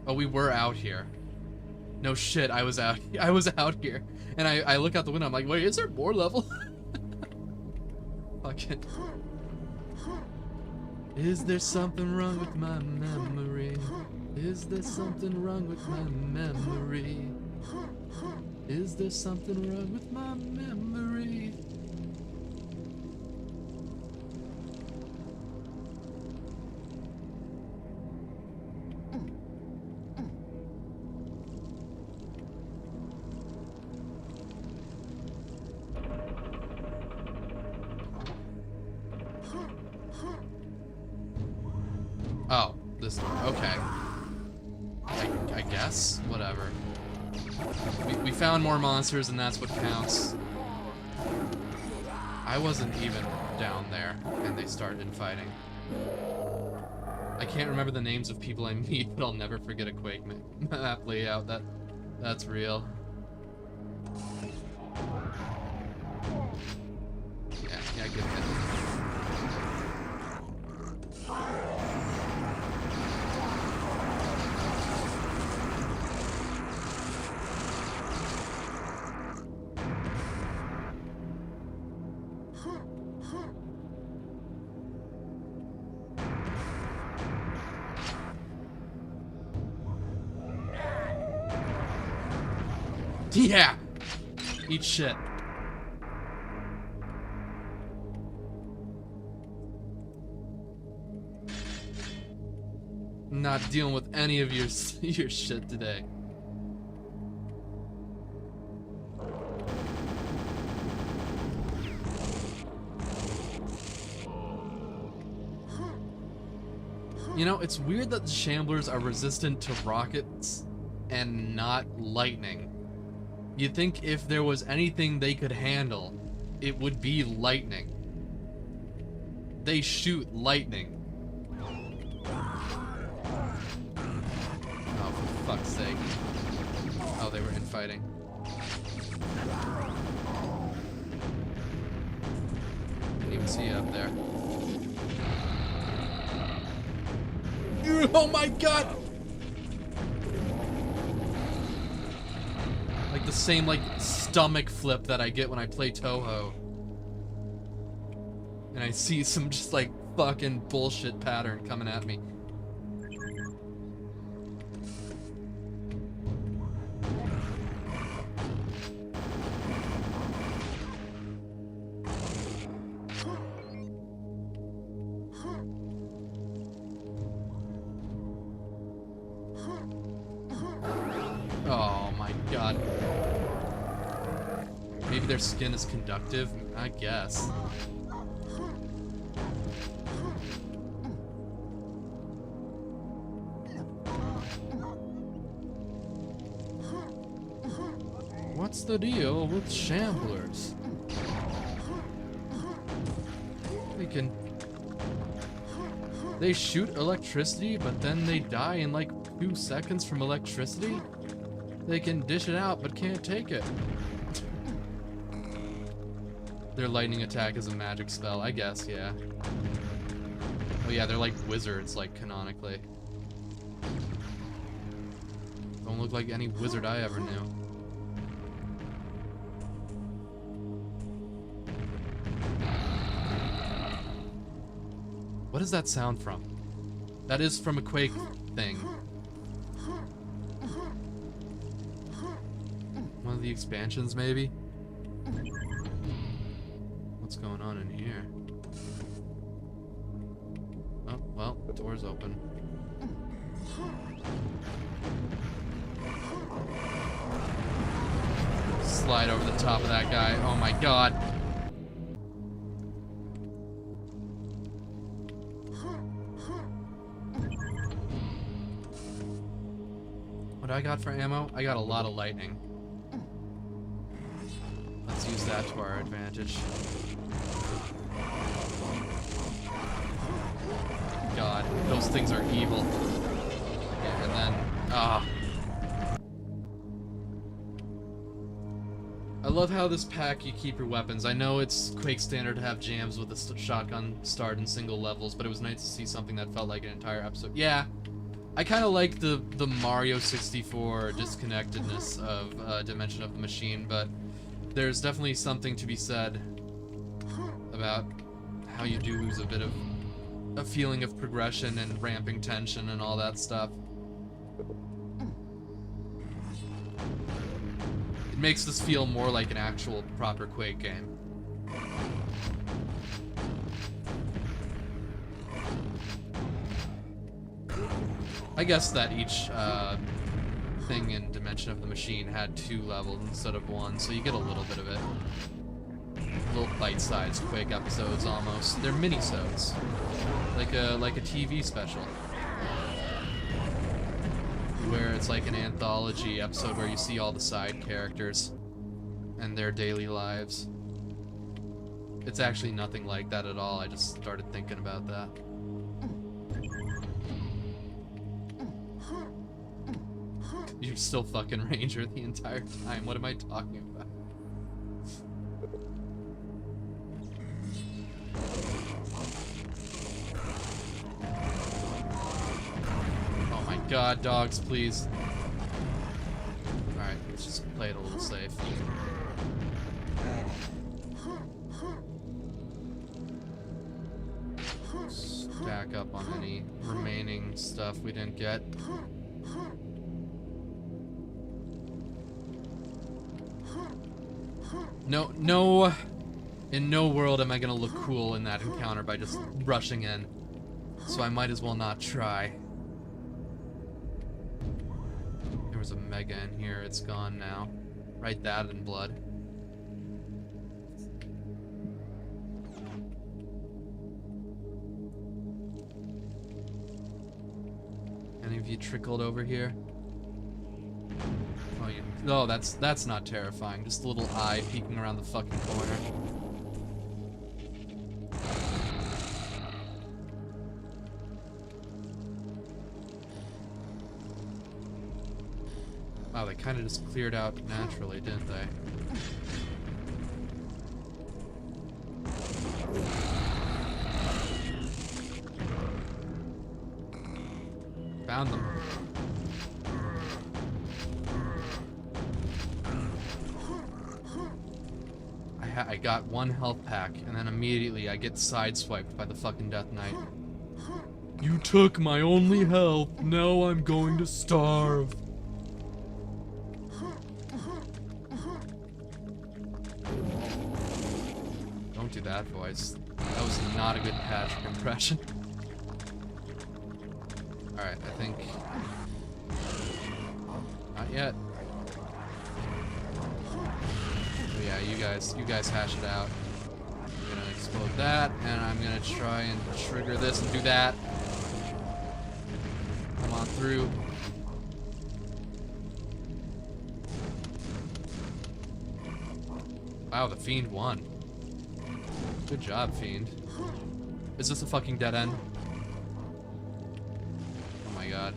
Speaker 1: Oh, we were out here. No shit, I was out here. And I look out the window, I'm like, wait, is there more level? Fuck it. Is there something wrong with my memory? Is there something wrong with my memory? Is there something wrong with my memory? Oh, this door. Okay. I guess? Whatever. We found more monsters, and that's what counts. I wasn't even down there, and they started fighting. I can't remember the names of people I meet, but I'll never forget a Quake map layout. That's real. Yeah, good hit. Yeah! Eat shit. Not dealing with any of your shit today. You know, it's weird that the Shamblers are resistant to rockets and not lightning. You'd think if there was anything they could handle, it would be lightning. They shoot lightning. Oh, for fuck's sake. Oh, they were infighting. Didn't even see you up there. Oh my god! Like the same, like, stomach flip that I get when I play Toho. And I see some just, like, fucking bullshit pattern coming at me. Oh my god. Maybe their skin is conductive? I guess. What's the deal with Shamblers? They shoot electricity, but then they die in like 2 seconds from electricity? They can dish it out, but can't take it. Their lightning attack is a magic spell, I guess, yeah. Oh yeah, they're like wizards, like, canonically. Don't look like any wizard I ever knew. What is that sound from? That is from a Quake thing. One of the expansions, maybe? What's going on in here? Oh, well, the door's open. Slide over the top of that guy. Oh my god. What I got for ammo? I got a lot of lightning. Let's use that to our advantage. God, those things are evil. Yeah, and then, I love how this pack you keep your weapons. I know it's Quake standard to have jams with a shotgun start in single levels, but it was nice to see something that felt like an entire episode. Yeah, I kind of like the Mario 64 disconnectedness of Dimension of the Machine, but there's definitely something to be said about how you do lose a bit of a feeling of progression and ramping tension and all that stuff. It makes this feel more like an actual proper Quake game. I guess that each thing in Dimension of the Machine had 2 levels instead of 1, so you get a little bit of it. Little bite-sized Quake episodes almost. They're mini-sodes. Like a TV special. Where it's like an anthology episode where you see all the side characters and their daily lives. It's actually nothing like that at all. I just started thinking about that. You're still fucking Ranger the entire time. What am I talking about? Oh my god, dogs, please. Alright, let's just play it a little safe. Stack up on any remaining stuff we didn't get. No, in no world am I gonna look cool in that encounter by just rushing in. So I might as well not try. There was a mega in here, it's gone now. Write that in blood. Any of you trickled over here? Oh, no, that's not terrifying. Just a little eye peeking around the fucking corner. Wow, they kind of just cleared out naturally, didn't they? Found them. I got 1 health pack, and then immediately I get sideswiped by the fucking Death Knight. You took my only health, now I'm going to starve. Don't do that voice. That was not a good Patrick impression. Alright, I think... Not yet. Yeah, you guys hash it out. I'm gonna explode that, and I'm gonna try and trigger this and do that. Come on through. Wow, the Fiend won. Good job, Fiend. Is this a fucking dead end? Oh my god.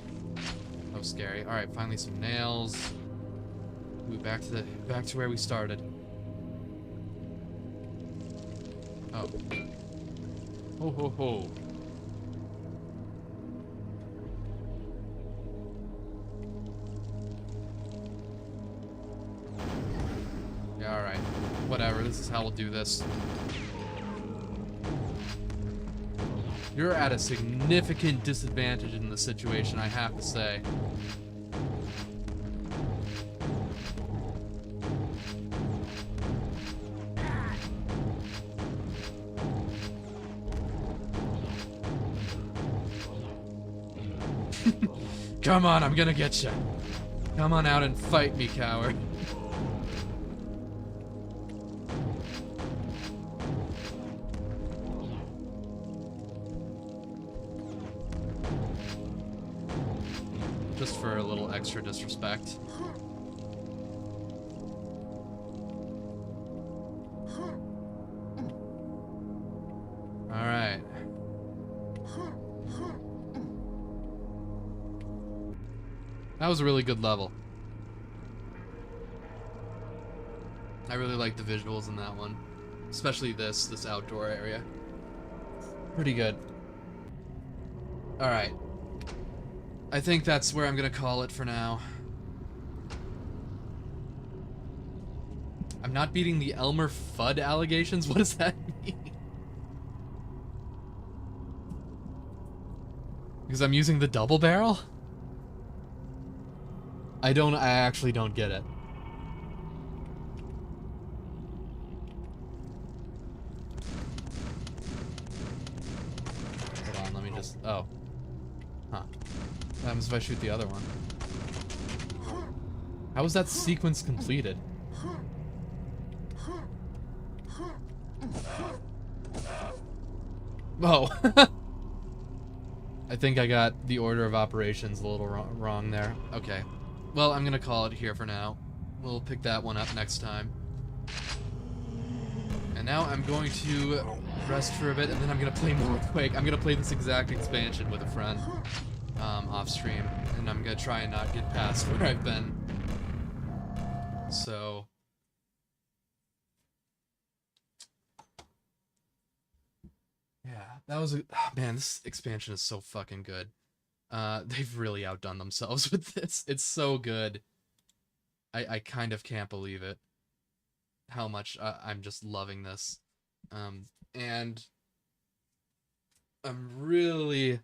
Speaker 1: That was scary. Alright, finally some nails. Ooh, back to where we started. Oh. Ho ho ho. Yeah, alright. Whatever, this is how we'll do this. You're at a significant disadvantage in this situation, I have to say. Come on, I'm gonna get you. Come on out and fight me, coward. Just for a little extra disrespect. Alright. That was a really good level. I really like the visuals in that one. Especially this outdoor area. Pretty good. Alright. I think that's where I'm gonna call it for now. I'm not beating the Elmer Fudd allegations? What does that mean? Because I'm using the double barrel? I actually don't get it. Hold on, let me just, oh. Huh. What happens if I shoot the other one? How was that sequence completed? Oh. I think I got the order of operations a little wrong there. Okay. Well, I'm gonna call it here for now. We'll pick that one up next time. And now I'm going to rest for a bit, and then I'm gonna play more Quake. I'm gonna play this exact expansion with a friend off stream, and I'm gonna try and not get past where I've been. So yeah, that was man, this expansion is so fucking good. They've really outdone themselves with this. It's so good. I kind of can't believe it. How much I'm just loving this. And I'm really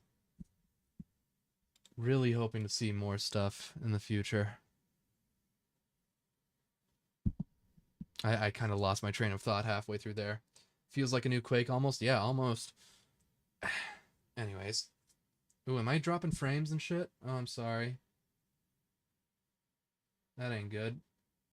Speaker 1: hoping to see more stuff in the future. I kind of lost my train of thought halfway through there. Feels like a new Quake almost? Yeah, almost. Anyways. Ooh, am I dropping frames and shit? Oh, I'm sorry. That ain't good.